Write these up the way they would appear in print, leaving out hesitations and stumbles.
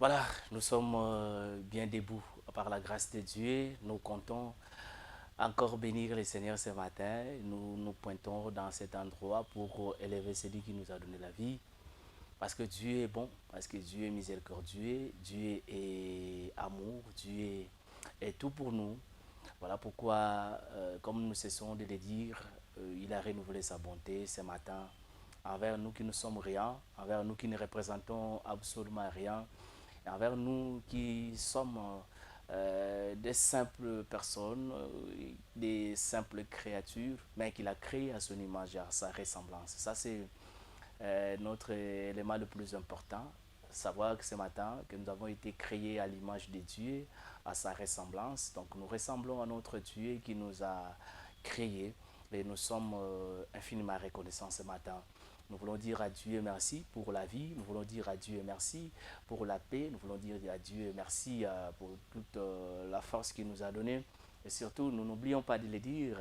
Voilà, nous sommes bien debout par la grâce de Dieu. Nous comptons encore bénir le Seigneur ce matin. Nous nous pointons dans cet endroit pour élever celui qui nous a donné la vie. Parce que Dieu est bon, parce que Dieu est miséricordieux, Dieu est amour, est tout pour nous. Voilà pourquoi, comme nous cessons de le dire, il a renouvelé sa bonté ce matin envers nous qui ne sommes rien, envers nous qui ne représentons absolument rien, et envers nous qui sommes des simples personnes, des simples créatures, mais qu'il a créées à son image et à sa ressemblance. Ça, c'est notre élément le plus important. Savoir que ce matin, que nous avons été créés à l'image de Dieu, à sa ressemblance. Donc nous ressemblons à notre Dieu qui nous a créés et nous sommes infiniment reconnaissants ce matin. Nous voulons dire à Dieu merci pour la vie, nous voulons dire à Dieu merci pour la paix, nous voulons dire à Dieu merci pour toute la force qu'il nous a donnée. Et surtout, nous n'oublions pas de le dire,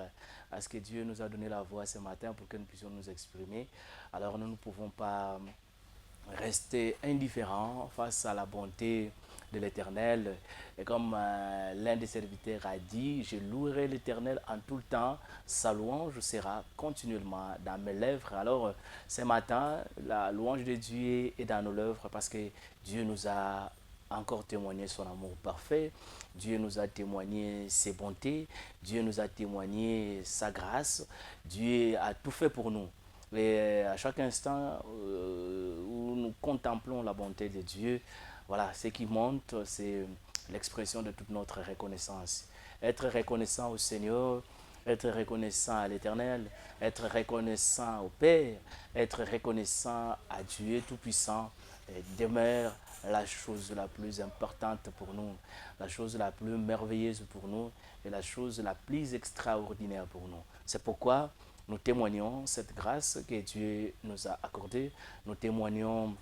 parce que Dieu nous a donné la voix ce matin pour que nous puissions nous exprimer. Alors nous ne pouvons pas rester indifférents face à la bonté de l'Éternel. Et comme l'un des serviteurs a dit, je louerai l'Éternel en tout le temps, sa louange sera continuellement dans mes lèvres. Alors ce matin, la louange de Dieu est dans nos lèvres parce que Dieu nous a encore témoigné son amour parfait. Dieu nous a témoigné ses bontés. Dieu nous a témoigné sa grâce. Dieu a tout fait pour nous. Et à chaque instant où nous contemplons la bonté de Dieu, voilà, ce qui monte, c'est l'expression de toute notre reconnaissance. Être reconnaissant au Seigneur, être reconnaissant à l'Éternel, être reconnaissant au Père, être reconnaissant à Dieu Tout-Puissant demeure la chose la plus importante pour nous, la chose la plus merveilleuse pour nous et la chose la plus extraordinaire pour nous. C'est pourquoi nous témoignons cette grâce que Dieu nous a accordée. Nous témoignons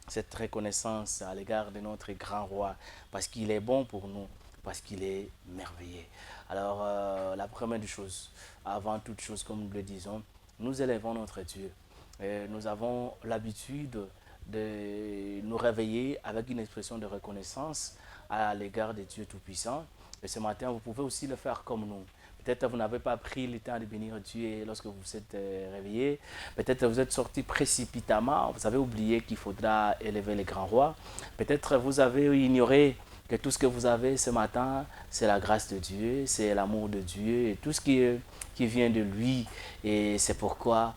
cette reconnaissance à l'égard de notre grand roi parce qu'il est bon pour nous, parce qu'il est merveilleux. Alors, la première des choses, avant toute chose, comme nous le disons, nous élevons notre Dieu. Et nous avons l'habitude de nous réveiller avec une expression de reconnaissance à l'égard de Dieu Tout-Puissant. Et ce matin, vous pouvez aussi le faire comme nous. Peut-être que vous n'avez pas pris le temps de bénir Dieu lorsque vous vous êtes réveillé. Peut-être que vous êtes sorti précipitamment. Vous avez oublié qu'il faudra élever les grands rois. Peut-être que vous avez ignoré que tout ce que vous avez ce matin, c'est la grâce de Dieu, c'est l'amour de Dieu et tout ce qui vient de lui. Et c'est pourquoi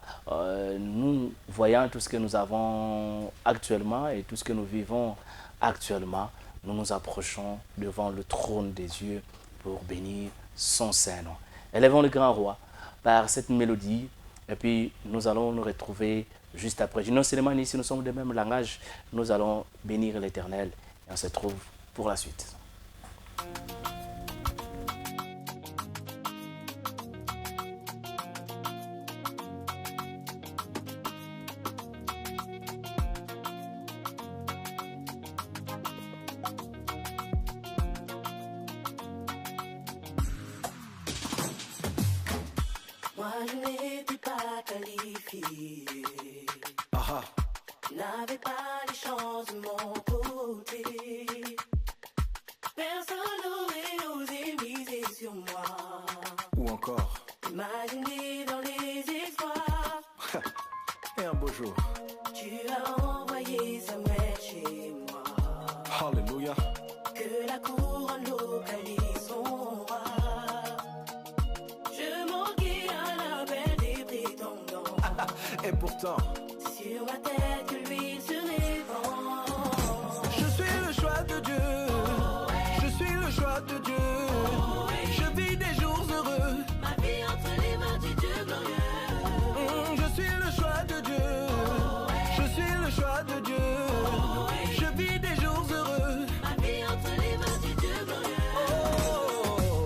nous, voyant tout ce que nous avons actuellement et tout ce que nous vivons actuellement, nous nous approchons devant le trône des dieux pour bénir son Saint-Nom. Élevons le grand roi par cette mélodie et puis nous allons nous retrouver juste après. Non seulement ici nous sommes de même langage, nous allons bénir l'Éternel et on se trouve pour la suite. Moi je n'étais pas qualifié, Aha, n'avais pas les chances de mon côté. Personne n'aurait osé miser sur moi. ou encore, Imaginer dans les exploits, et un beau jour. tu as envoyé Samuel chez moi. Alléluia. Que la couronne localise son roi. Je manquais à l'appel des prétendants. Et pourtant, Sur ma tête que l'huile se répand. je suis le choix de Dieu. Je suis le choix de Dieu. Je vis des jours heureux. Ma vie entre les mains du Dieu glorieux. Je suis le choix de Dieu. Je suis le choix de Dieu. Je vis des jours heureux. Ma vie entre les mains du Dieu glorieux.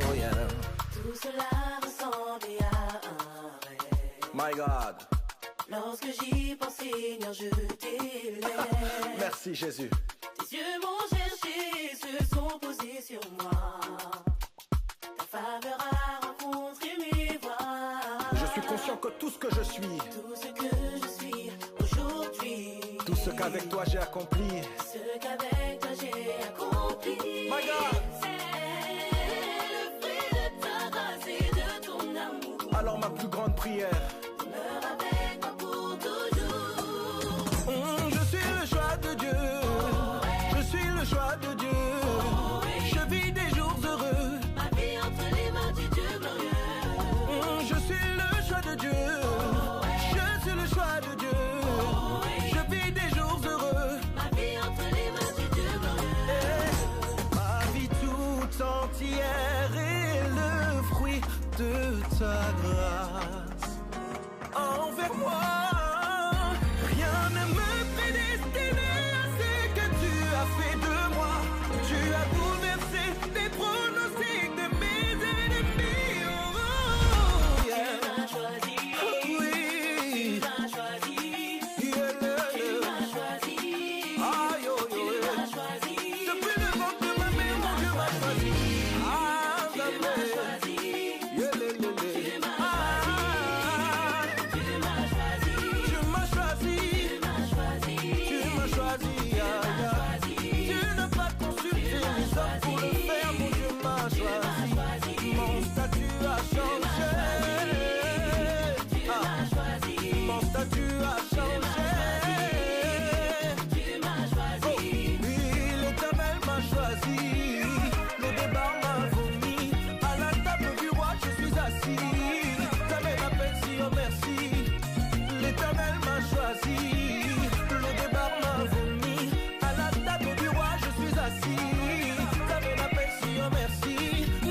Oh, yeah. Tout cela ressemblait à un rêve. My God. Lorsque j'y pense, Seigneur, je t'élève. Merci Jésus. Tes yeux m'ont cherché, se sont posés sur moi. Ta faveur a rencontré mes voies. Je suis conscient que tout ce que je suis, Tout ce que je suis aujourd'hui. tout ce qu'avec toi j'ai accompli, Ce qu'avec toi j'ai My God. C'est le fruit de ta grâce et de ton amour. Alors ma plus grande prière. Demeure avec moi pour toujours. Je suis le choix de Dieu. Je suis le choix de Dieu. Je vis des jours heureux. Ma vie entre les mains du Dieu glorieux. Je suis le choix de Dieu. Je suis le choix de Dieu. Je vis des jours heureux. Ma vie entre les mains du Dieu glorieux. Ma vie tout entière est le fruit de ta grâce. Envers moi, rien ne me prédestinait à ce que tu as fait de moi. Tu as bouleversé les pronostics de mes ennemis. Oh, yeah. Tu m'as choisi. Oui. Tu m'as choisi. Yeah, yeah, Tu yeah. m'as choisi. Aïe, oh, Tu yeah. m'as choisi. Depuis le ventre de ma mère, mon Dieu m'a choisi. Ah, Tu m'as jamais. choisi. Yeah, yeah, yeah, yeah. Tu m'as Ah, Tu m'as choisi. tu m'as choisi. Tu m'as choisi. Tu m'as choisi. Ah, yeah. Tu n'as pas consulté les hommes pour le faire, mon Dieu m'a choisi. Mon statut a changé. Ah, mon statut a changé. Tu m'as choisi. Oui, l'Éternel m'a choisi. Le débat m'a vomi. À la table du roi, je suis assis. Jamais m'appelle si, oh merci. L'Éternel m'a choisi. Le débat m'a vomi. À la table du roi, je suis assis. Jamais m'appelle si, oh merci.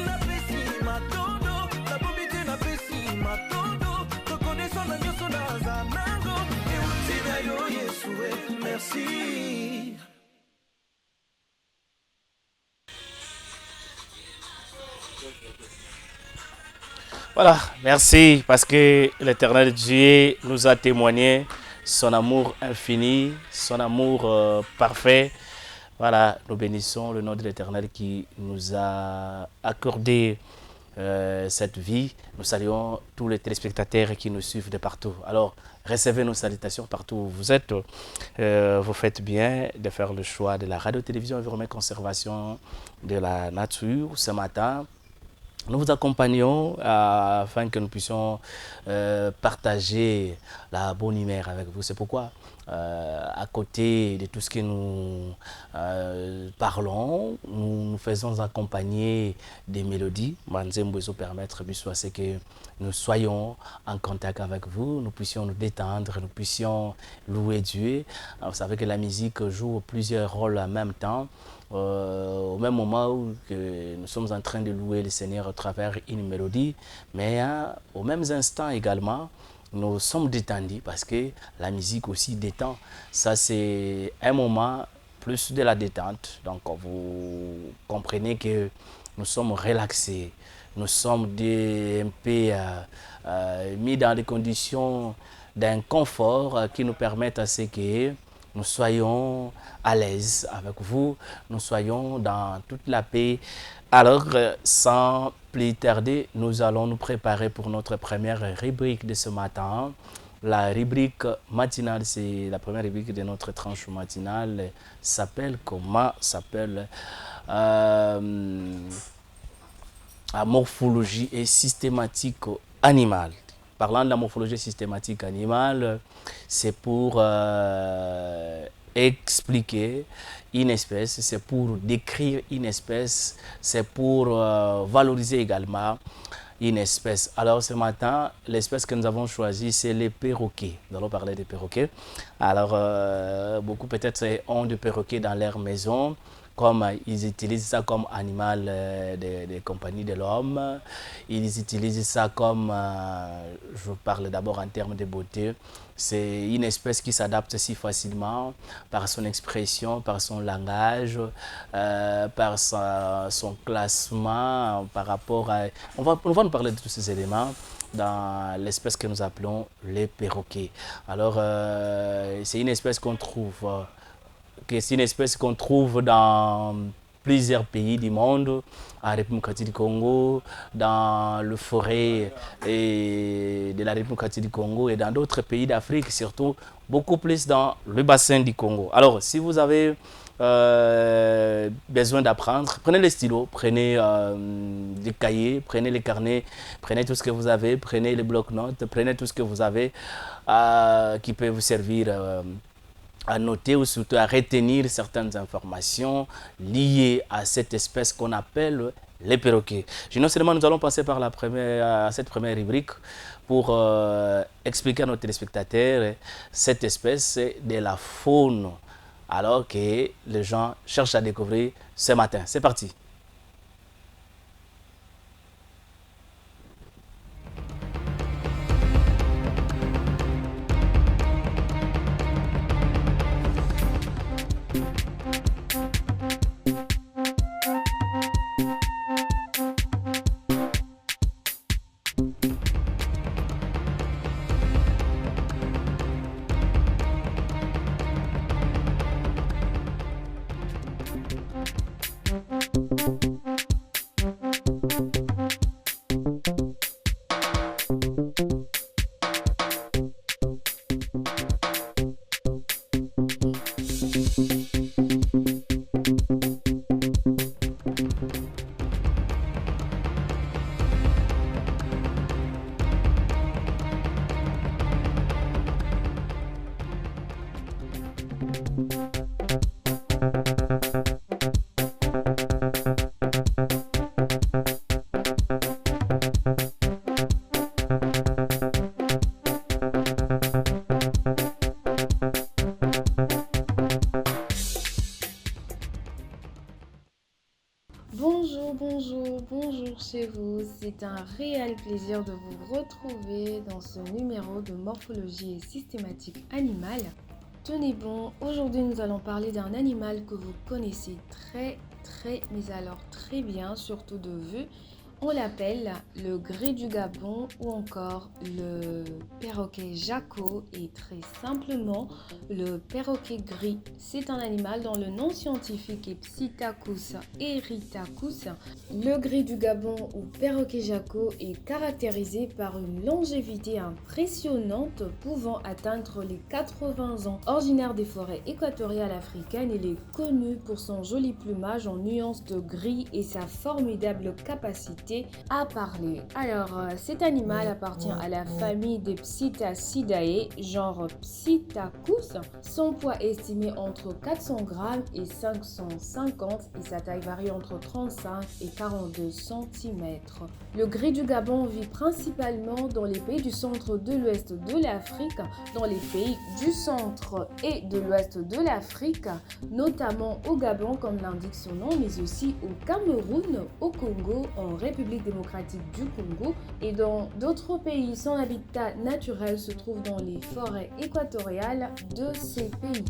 N'apprécie ma tondo. La bobité n'apprécie ma tondo. Reconnaissant la mieux son azanango. Et ulti d'ayo Yeshua, merci. Voilà, merci parce que l'Éternel Dieu nous a témoigné son amour infini, son amour parfait. Voilà, nous bénissons le nom de l'Éternel qui nous a accordé cette vie. Nous saluons tous les téléspectateurs qui nous suivent de partout. Alors, recevez nos salutations partout où vous êtes. Vous faites bien de faire le choix de la radio-télévision Environnement Conservation de la Nature ce matin. Nous vous accompagnons afin que nous puissions partager la bonne humeur avec vous. C'est pourquoi, à côté de tout ce que nous parlons, nous nous faisons accompagner des mélodies. Manzembo permettre à ce que nous soyons en contact avec vous, nous puissions nous détendre, nous puissions louer Dieu. Alors, vous savez que la musique joue plusieurs rôles en même temps. Au même moment où nous sommes en train de louer le Seigneur à travers une mélodie, mais au même instant également, nous sommes détendus parce que la musique aussi détend. Ça, c'est un moment plus de la détente. Donc, vous comprenez que nous sommes relaxés, nous sommes un peu mis dans des conditions d'un confort qui nous permettent à ce que nous soyons à l'aise avec vous, nous soyons dans toute la paix. Alors, sans plus tarder, nous allons nous préparer pour notre première rubrique de ce matin. La rubrique matinale, c'est la première rubrique de notre tranche matinale, s'appelle comment? S'appelle la morphologie et systématique animale. Parlant de la morphologie systématique animale, c'est pour expliquer une espèce, c'est pour décrire une espèce, c'est pour valoriser également une espèce. Alors ce matin, l'espèce que nous avons choisie, c'est les perroquets. Nous allons parler des perroquets. Alors beaucoup peut-être ont des perroquets dans leur maison, comme ils utilisent ça comme animal de compagnie de l'homme. Ils utilisent ça comme, je parle d'abord en termes de beauté, c'est une espèce qui s'adapte si facilement par son expression, par son langage, par son classement, par rapport à... On va nous parler de tous ces éléments dans l'espèce que nous appelons les perroquets. Alors, c'est une espèce qu'on trouve... c'est une espèce qu'on trouve dans plusieurs pays du monde, en République du Congo, dans le forêt de la République du Congo et dans d'autres pays d'Afrique, surtout beaucoup plus dans le bassin du Congo. Alors, si vous avez besoin d'apprendre, prenez les stylos, prenez les cahiers, prenez les carnets, prenez tout ce que vous avez, prenez les blocs-notes, prenez tout ce que vous avez qui peut vous servir à noter ou surtout à retenir certaines informations liées à cette espèce qu'on appelle les perroquets. Non seulement nous allons passer par cette première rubrique pour expliquer à nos téléspectateurs cette espèce de la faune, alors que les gens cherchent à découvrir ce matin. C'est parti. Bonjour chez vous. C'est un réel plaisir de vous retrouver dans ce numéro de morphologie et systématique animale. Tenez bon, aujourd'hui nous allons parler d'un animal que vous connaissez mais alors très bien, surtout de vue. On l'appelle le gris du Gabon ou encore le perroquet jacot et très simplement le perroquet gris. C'est un animal dont le nom scientifique est Psittacus erythacus. Le gris du Gabon ou perroquet jacot est caractérisé par une longévité impressionnante pouvant atteindre les 80 ans. Originaire des forêts équatoriales africaines, il est connu pour son joli plumage en nuances de gris et sa formidable capacité à parler. Alors, cet animal appartient à la famille des Psittacidae, genre Psittacus. Son poids est estimé entre 400 grammes et 550 et sa taille varie entre 35 et 42 cm. Le gris du Gabon vit principalement dans les pays du centre de l'ouest de l'Afrique, dans les pays du centre et de l'ouest de l'Afrique, notamment au Gabon comme l'indique son nom, mais aussi au Cameroun, au Congo, en République démocratique du Congo et dans d'autres pays. Son habitat naturel se trouve dans les forêts équatoriales de ces pays.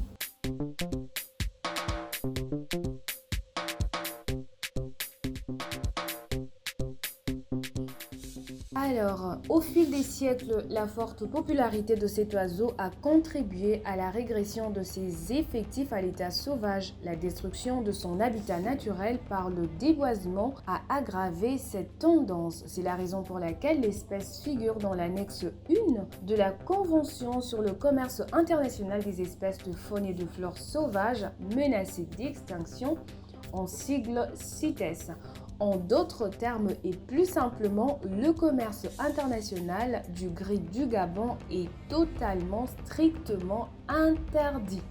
Alors, au fil des siècles, la forte popularité de cet oiseau a contribué à la régression de ses effectifs à l'état sauvage. La destruction de son habitat naturel par le déboisement a aggravé cette tendance. C'est la raison pour laquelle l'espèce figure dans l'annexe 1 de la Convention sur le commerce international des espèces de faune et de flore sauvages menacées d'extinction, en sigle CITES. En d'autres termes et plus simplement, le commerce international du gris du Gabon est totalement, strictement interdit.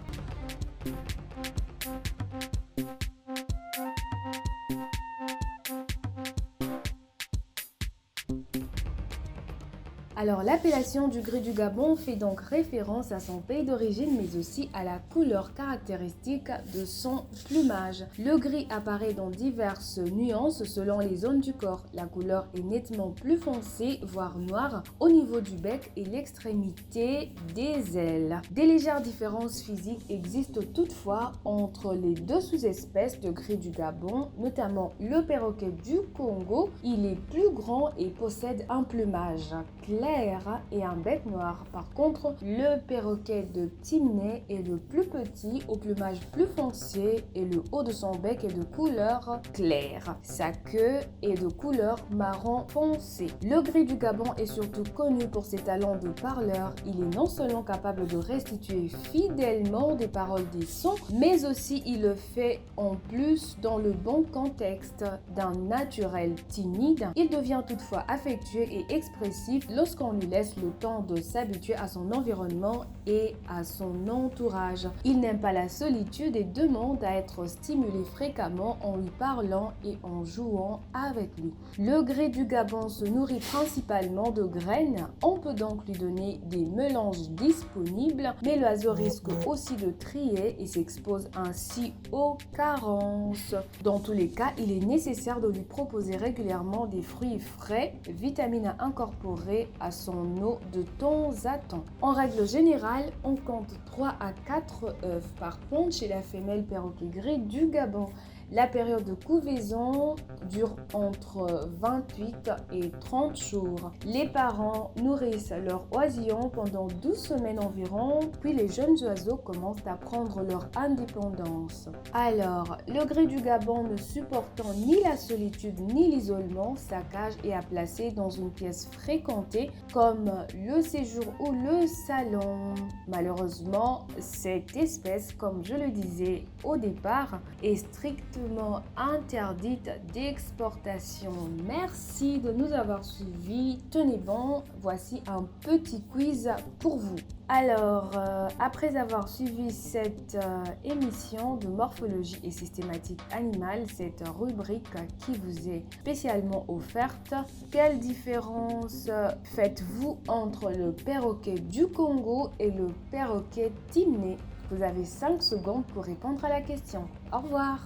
Alors l'appellation du gris du Gabon fait donc référence à son pays d'origine mais aussi à la couleur caractéristique de son plumage. Le gris apparaît dans diverses nuances selon les zones du corps. La couleur est nettement plus foncée, voire noire, au niveau du bec et l'extrémité des ailes. Des légères différences physiques existent toutefois entre les deux sous-espèces de gris du Gabon, notamment le perroquet du Congo. Il est plus grand et possède un plumage clair clair et un bec noir. Par contre, le perroquet de Timney est le plus petit, au plumage plus foncé et le haut de son bec est de couleur claire. Sa queue est de couleur marron foncé. Le gris du Gabon est surtout connu pour ses talents de parleur. Il est non seulement capable de restituer fidèlement des paroles des sons, mais aussi il le fait en plus dans le bon contexte. D'un naturel timide, il devient toutefois affectueux et expressif lorsqu'on lui laisse le temps de s'habituer à son environnement et à son entourage. Il n'aime pas la solitude et demande à être stimulé fréquemment en lui parlant et en jouant avec lui. Le gris du Gabon se nourrit principalement de graines. On peut donc lui donner des mélanges disponibles, mais l'oiseau risque aussi de trier et s'expose ainsi aux carences. Dans tous les cas, il est nécessaire de lui proposer régulièrement des fruits frais, vitamines à incorporer à son eau de temps à temps. En règle générale, on compte 3 à 4 œufs par pond chez la femelle perroquet gris du Gabon. La période de couvaison dure entre 28 et 30 jours. Les parents nourrissent leurs oisillons pendant 12 semaines environ, puis les jeunes oiseaux commencent à prendre leur indépendance. Alors, le gris du Gabon ne supportant ni la solitude ni l'isolement, sa cage est à placer dans une pièce fréquentée comme le séjour ou le salon. Malheureusement, cette espèce, comme je le disais au départ, est strictement interdite d'exportation. Merci de nous avoir suivis. Tenez bon, voici un petit quiz pour vous. Alors, après avoir suivi cette émission de morphologie et systématique animale, cette rubrique qui vous est spécialement offerte, quelle différence faites-vous entre le perroquet du Congo et le perroquet timné? Vous avez 5 secondes pour répondre à la question. Au revoir!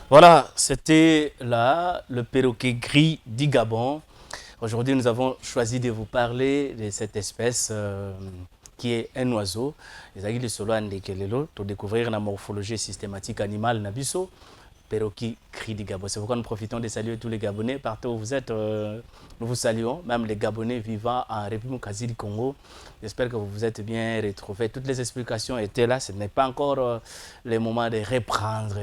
Voilà, c'était là le perroquet gris du Gabon. Aujourd'hui, nous avons choisi de vous parler de cette espèce qui est un oiseau. Les aguilles de solo andekelelo, pour découvrir la morphologie systématique animale nabiso. Perroquet gris du Gabon. C'est pourquoi nous profitons de saluer tous les Gabonais partout où vous êtes. Nous vous saluons, même les Gabonais vivant en République quasi du Congo. J'espère que vous vous êtes bien retrouvés. Toutes les explications étaient là. Ce n'est pas encore le moment de reprendre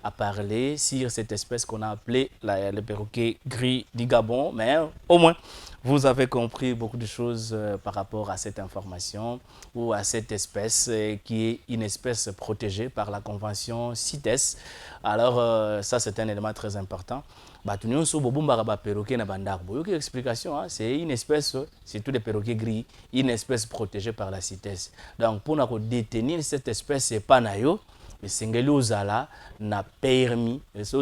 à parler sur cette espèce qu'on a appelée le perroquet gris du Gabon. Mais au moins, vous avez compris beaucoup de choses par rapport à cette information ou à cette espèce qui est une espèce protégée par la convention CITES. Alors, ça, c'est un élément très important. Explication, hein? C'est une espèce, surtout des perroquets gris, une espèce protégée par la CITES. Donc, pour nous détenir cette espèce, c'est pas nayo. Mais singeli ozala na permis, est-ce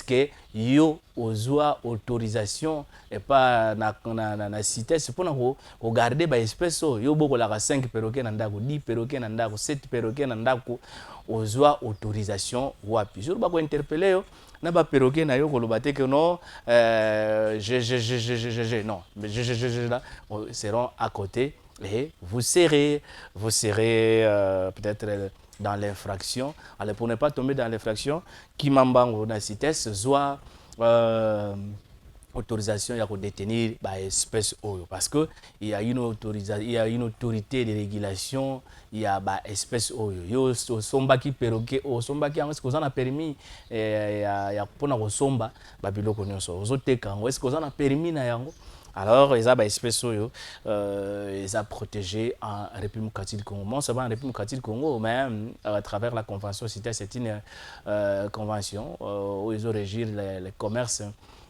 que yo ozwa autorisation et pas na CITES pour regarder ba espèce yo boko la 5 perroquets nandako 10 perroquets nandako 7 perroquets nandako ozwa autorisation wapi sur ba ko interpeller yo na ba perroquet na yo ko lobate que non non mais là seront à côté. Et vous serez peut-être dans l'infraction. Alors pour ne pas tomber dans l'infraction, qui m'embango na CITES soit autorisation à détenir l'espèce oyo parce que il y a une autorité de régulation, il y a espèce oyo yo somba ki perroquet o somba ki est-ce que vous en a permis ya pona ko somba ba biloko nyonso ozoteka est-ce que vous en a permis na yango. Alors, ils ont des espèces ils ont protégé en République du Congo. Non seulement en République du Congo, mais à travers la convention CITES, c'est une convention où ils ont régir les commerces.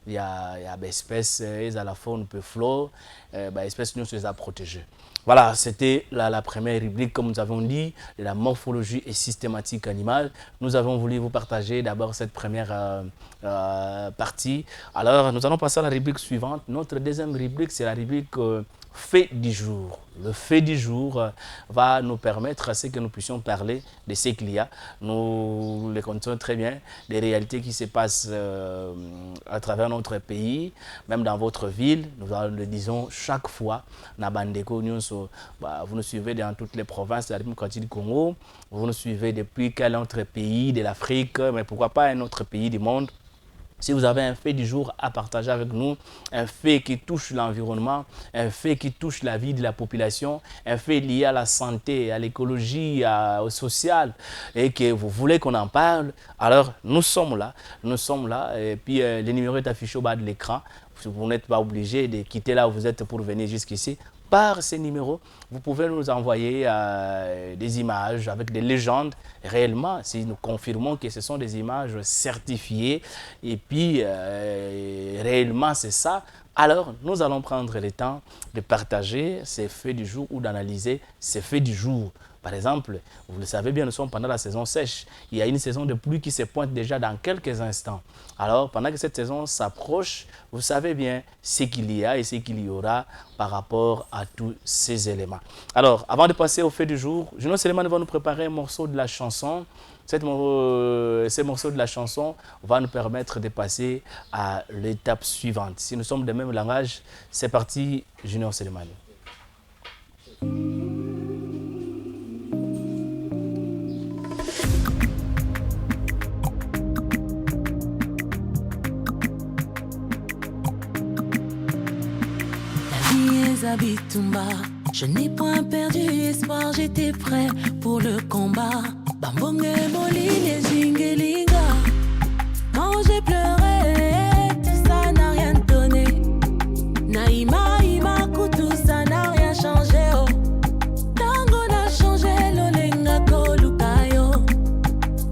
Il y a des espèces, ils ont la faune peu flore, des espèces nous les a protégées. Voilà, c'était la première rubrique, comme nous avons dit, de la morphologie et systématique animale. Nous avons voulu vous partager d'abord cette première partie. Alors, nous allons passer à la rubrique suivante. Notre deuxième rubrique, c'est la rubrique fait du jour. Le fait du jour va nous permettre à ce que nous puissions parler de ce qu'il y a. Nous les connaissons très bien, des réalités qui se passent à travers notre pays, même dans votre ville. Nous le disons chaque fois. Nabandeko Nyonso, vous nous suivez dans toutes les provinces de la République du Congo. Vous nous suivez depuis quel autre pays de l'Afrique, mais pourquoi pas un autre pays du monde. Si vous avez un fait du jour à partager avec nous, un fait qui touche l'environnement, un fait qui touche la vie de la population, un fait lié à la santé, à l'écologie, au social, et que vous voulez qu'on en parle, alors nous sommes là, et puis le numéro est affiché au bas de l'écran. Vous n'êtes pas obligé de quitter là où vous êtes pour venir jusqu'ici. Par ces numéros, vous pouvez nous envoyer des images avec des légendes réellement, si nous confirmons que ce sont des images certifiées et puis réellement c'est ça, alors nous allons prendre le temps de partager ces faits du jour ou d'analyser ces faits du jour. Par exemple, vous le savez bien, nous sommes pendant la saison sèche. Il y a une saison de pluie qui se pointe déjà dans quelques instants. Alors, pendant que cette saison s'approche, vous savez bien ce qu'il y a et ce qu'il y aura par rapport à tous ces éléments. Alors, avant de passer au fait du jour, Juno Seleman va nous préparer un morceau de la chanson. Ces morceaux de la chanson va nous permettre de passer à l'étape suivante. Si nous sommes de même langage, c'est parti, Junior Seleman. Zabitumba, je n'ai point perdu espoir, j'étais prêt pour le combat. Bambonge moli les jingelinga. Quand j'ai pleuré, tout ça n'a rien donné. Naïma, Imaku, tout ça n'a rien changé. Oh. Tango n'a changé, l'olenga kolukayo.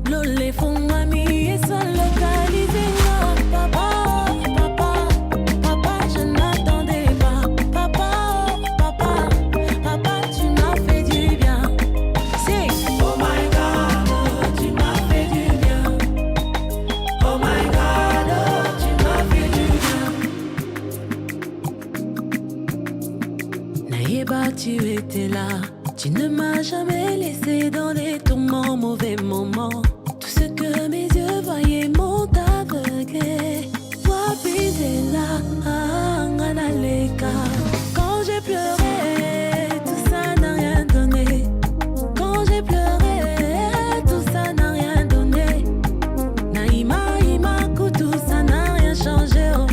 L'olé font mami et son localisé. Tu étais là, tu ne m'as jamais laissé dans les tourments, mauvais moments. Tout ce que mes yeux voyaient m'ont aveuglé. Toi, puis t'es là, Anganaleka. Quand j'ai pleuré, tout ça n'a rien donné. Quand j'ai pleuré, tout ça n'a rien donné. Naïma, Imaku, tout ça n'a rien changé. Oh.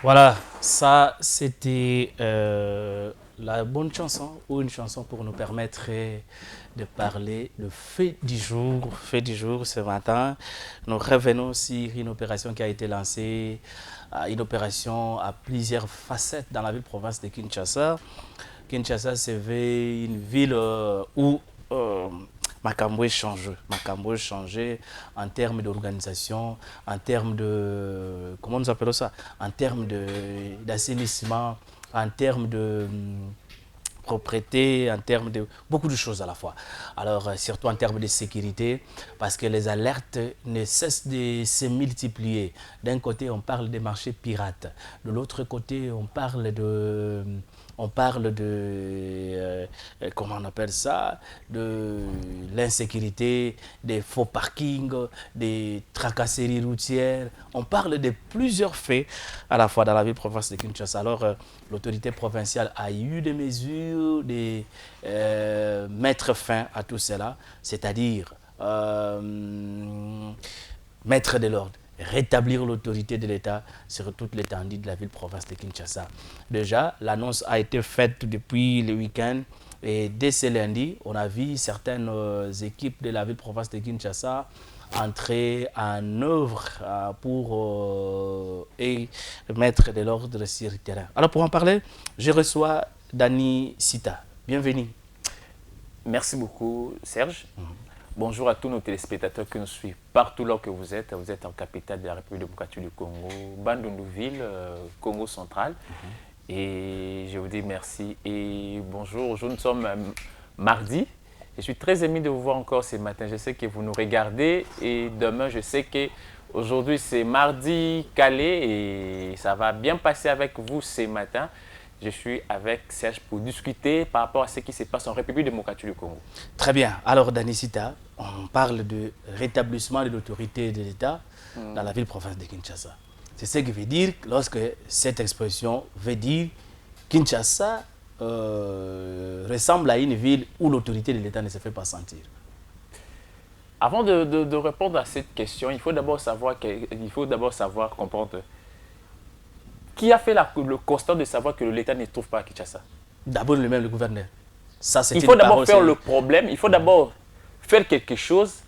Voilà, ça c'était la bonne chanson ou une chanson pour nous permettre de parler de fait du jour. Fait du jour ce matin, nous revenons sur une opération qui a été lancée, une opération à plusieurs facettes dans la ville-province de Kinshasa. Kinshasa, c'est une ville où Makambo est changé en termes d'organisation, en termes de, comment nous appelons ça, en termes d'assainissement, en termes de propreté, en termes de beaucoup de choses à la fois. Alors, surtout en termes de sécurité, parce que les alertes ne cessent de se multiplier. D'un côté, on parle des marchés pirates. De l'autre côté, on parle de comment on appelle ça, de l'insécurité, des faux parkings, des tracasseries routières. On parle de plusieurs faits à la fois dans la ville-province de Kinshasa. Alors, l'autorité provinciale a eu des mesures de mettre fin à tout cela, c'est-à-dire mettre de l'ordre, rétablir l'autorité de l'État sur toute l'étendue de la ville-province de Kinshasa. Déjà, l'annonce a été faite depuis le week-end et dès ce lundi, on a vu certaines équipes de la ville-province de Kinshasa entrer en œuvre pour mettre de l'ordre sur le terrain. Alors pour en parler, je reçois Dani Sita. Bienvenue. Merci beaucoup Serge. Bonjour à tous nos téléspectateurs qui nous suivent partout là que vous êtes. Vous êtes en capitale de la République démocratique du Congo, Bandundu-Ville, Congo central. Et je vous dis merci et bonjour. Aujourd'hui nous sommes mardi. Je suis très ému de vous voir encore ce matin. Je sais que vous nous regardez et demain je sais que aujourd'hui c'est mardi calé et ça va bien passer avec vous ce matin. Je suis avec Serge pour discuter par rapport à ce qui se passe en République démocratique du Congo. Très bien. Alors, Dani Sita, on parle de rétablissement de l'autorité de l'État dans la ville-province de Kinshasa. C'est ce qui veut dire, lorsque cette expression veut dire Kinshasa ressemble à une ville où l'autorité de l'État ne se fait pas sentir. Avant de répondre à cette question, il faut d'abord savoir comprendre. Qui a fait le constat de savoir que l'État ne trouve pas à Kinshasa? D'abord le gouverneur. Ça, il faut d'abord faire le problème, il faut d'abord faire quelque chose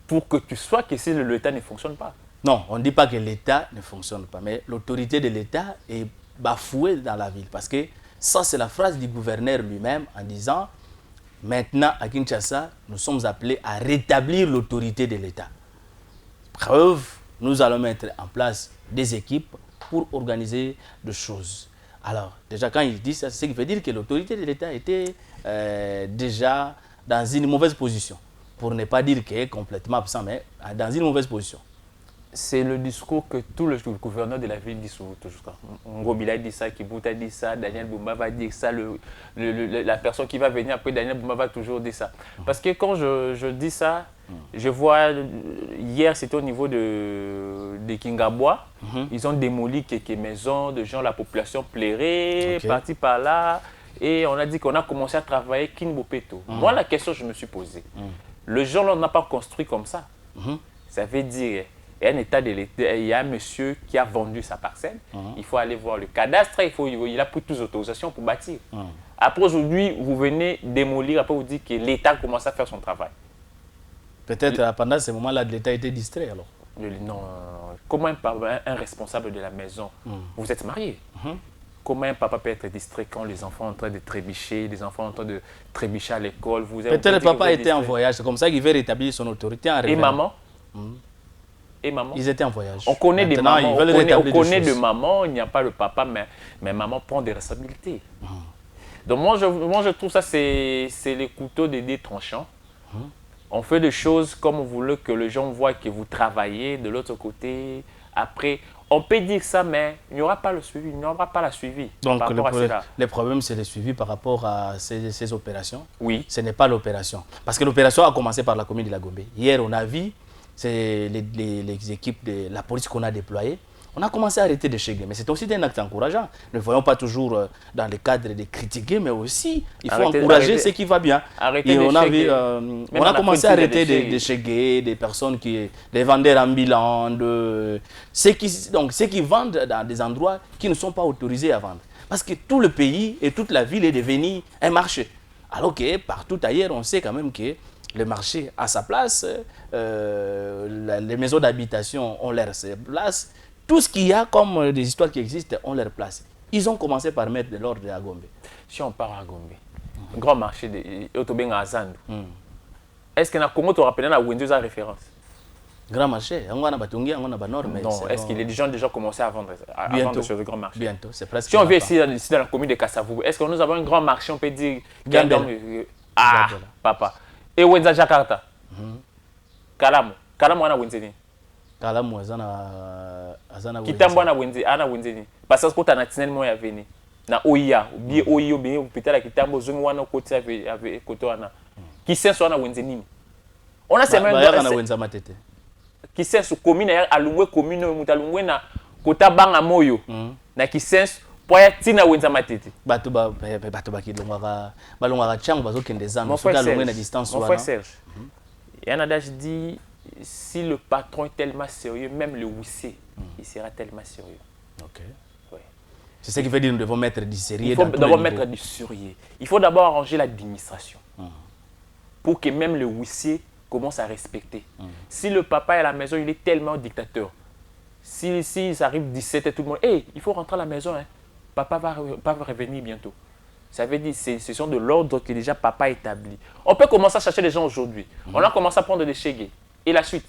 pour que tu sois que si l'État ne fonctionne pas. Non, on ne dit pas que l'État ne fonctionne pas, mais l'autorité de l'État est bafouée dans la ville. Parce que ça, c'est la phrase du gouverneur lui-même en disant « Maintenant, à Kinshasa, nous sommes appelés à rétablir l'autorité de l'État. » Preuve, nous allons mettre en place des équipes pour organiser des choses. Alors, déjà, quand il dit ça, c'est ce qui veut dire que l'autorité de l'État était déjà dans une mauvaise position. Pour ne pas dire qu'elle est complètement absent, mais dans une mauvaise position. C'est le discours que tous les gouverneurs de la ville disent toujours. Ngobila dit ça, Kibuta dit ça, Daniel Boumba va dire ça, la personne qui va venir après Daniel Boumba va toujours dire ça. Parce que quand je dis ça, je vois, hier c'était au niveau de Kingabois, ils ont démoli quelques maisons de gens, la population plairait, parti par là, et on a dit qu'on a commencé à travailler Kinbopeto. Moi la question que je me suis posée, le gens là n'a pas construit comme ça. Ça veut dire, il y a un monsieur qui a vendu sa parcelle, il faut aller voir le cadastre, il a pris toutes les autorisations pour bâtir. Après aujourd'hui, vous venez démolir, après vous dites que l'État commence à faire son travail. Peut-être pendant ce moment-là, l'État était distrait alors. Non, comment un responsable de la maison, vous êtes marié, comment un papa peut être distrait quand les enfants sont en train de trébucher, les enfants sont en train de trébucher à l'école? Peut-être le papa était en voyage, c'est comme ça qu'il veut rétablir son autorité en revenant. Et maman Et maman. Ils étaient en voyage. On connaît des mamans, on connaît de mamans, il n'y a pas le papa, mais maman prend des responsabilités. Donc moi je trouve ça, c'est les couteaux des dés tranchants. On fait des choses comme vous voulez que les gens voient que vous travaillez de l'autre côté. Après, on peut dire ça, mais il n'y aura pas le suivi, il n'y aura pas la suivi. Donc le problème, c'est le suivi par rapport à ces opérations. Oui. Ce n'est pas l'opération. Parce que l'opération a commencé par la commune de la Gombe. Hier, on a vu les équipes de la police qu'on a déployées. On a commencé à arrêter de cheguer, mais c'est aussi un acte encourageant. Ne voyons pas toujours dans le cadre de critiquer, mais aussi il faut encourager ce qui va bien. Et on a commencé à arrêter de cheguer, des personnes des vendeurs ambulants, ceux qui vendent dans des endroits qui ne sont pas autorisés à vendre. Parce que tout le pays et toute la ville est devenu un marché. Alors que partout ailleurs, on sait quand même que le marché a sa place, les maisons d'habitation ont leur place, tout ce qu'il y a comme des histoires qui existent ont leur place. Ils ont commencé par mettre de l'ordre à Gombe. Si on part à Gombe, grand marché de Otobenga à Zandu, est-ce que dans le Congo, tu rappelles la Windows à référence? Grand marché, on a un norme. Non, est-ce que les gens ont déjà commencé à vendre sur le grand marché? Bientôt, c'est presque. Si on vient ici dans la commune de Kassavou, est-ce que nous avons un grand marché, on peut dire ah, papa. Et Wenza Jakarta? Kalamu. Kalamu on a Wenzeni. Kalamu azana Wenzeni. Kitambo ana Wenzeni. Parce que quand on a tenu moi venu na Oya, bien Oyo bien hôpital Kitambo zongi wana côté avec côté wana. Qui sait sur na Wenzeni? On a seulement na Wenza matete. Qui sait sur commune à Lungwe commune mutalungwe na kota banga moyo. Na qui sait pour ya tina Wenza matete. Bato bakilongaka balongaka chango bazokende zamba soka longwe na distance wana. Mon frère Serge. Il y en a d'âge dit si le patron est tellement sérieux, même le huissier, il sera tellement sérieux. Ok. Ouais. C'est ce qui veut dire que nous devons mettre du sérieux. Il faut d'abord mettre du sérieux. Il faut d'abord arranger l'administration pour que même le huissier commence à respecter. Si le papa est à la maison, il est tellement dictateur. Si ça arrive 17 et tout le monde, hey, il faut rentrer à la maison, hein. Papa va revenir bientôt. Ça veut dire que ce sont de l'ordre que déjà papa établi. On peut commencer à chercher des gens aujourd'hui. On a commencé à prendre des chégués. Et la suite,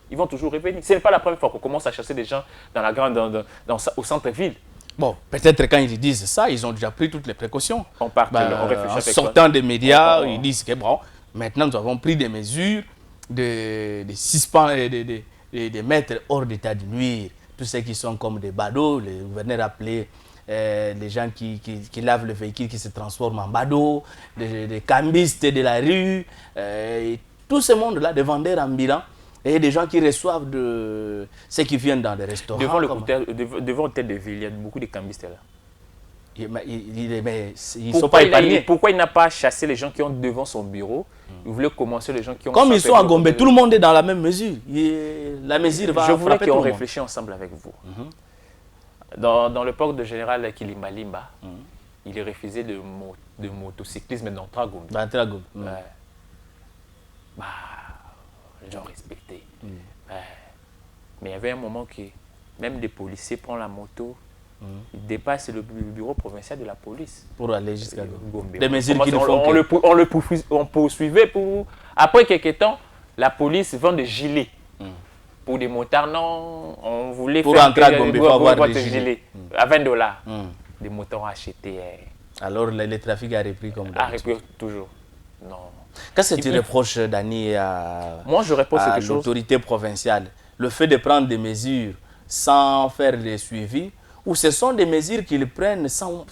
ils vont toujours revenir. Ce n'est pas la première fois qu'on commence à chercher des gens dans la grande, au centre-ville. Bon, peut-être quand ils disent ça, ils ont déjà pris toutes les précautions. On part, on réfléchit en avec sortant des médias, ils disent que bon, maintenant nous avons pris des mesures de suspendre et de mettre hors d'état de nuire tous ceux qui sont comme des badauds. Le gouverneur a appelé les gens qui lavent le véhicule, qui se transforment en badauds, des cambistes de la rue, et tout ce monde-là, des vendeurs ambulants, et des gens qui reçoivent de ceux qui viennent dans des restaurants. Devant l'hôtel de ville, il y a beaucoup de cambistes là. Mais ils ne sont pas épargnés. Pourquoi il n'a pas chassé les gens qui ont devant son bureau? Il voulait commencer les gens qui ont... Comme ils sont à Gombe, tout le monde est dans la même mesure. La mesure va... Je voulais qu'on réfléchisse ensemble avec vous. Dans le parc de général Kilimba Limba, il est refusé de motocyclisme d'entrer à Gombe. D'entrer à Gombe. Les gens respectaient. Mais il y avait un moment que même des policiers prennent la moto, ils dépassent le bureau provincial de la police. Pour aller jusqu'à Gombe. Des mesures qui on poursuivait pour... Après quelques temps, la police vend des gilets. Pour des motards, non, on voulait pour entrer à Gombe, il faut avoir des gilets. À $20. Des motards achetés. Alors le trafic a repris comme d'habitude. A repris toujours. Non. Qu'est-ce que tu reproches, Dani, à l'autorité provinciale? Le fait de prendre des mesures sans faire des suivis, ou ce sont des mesures qu'ils prennent sans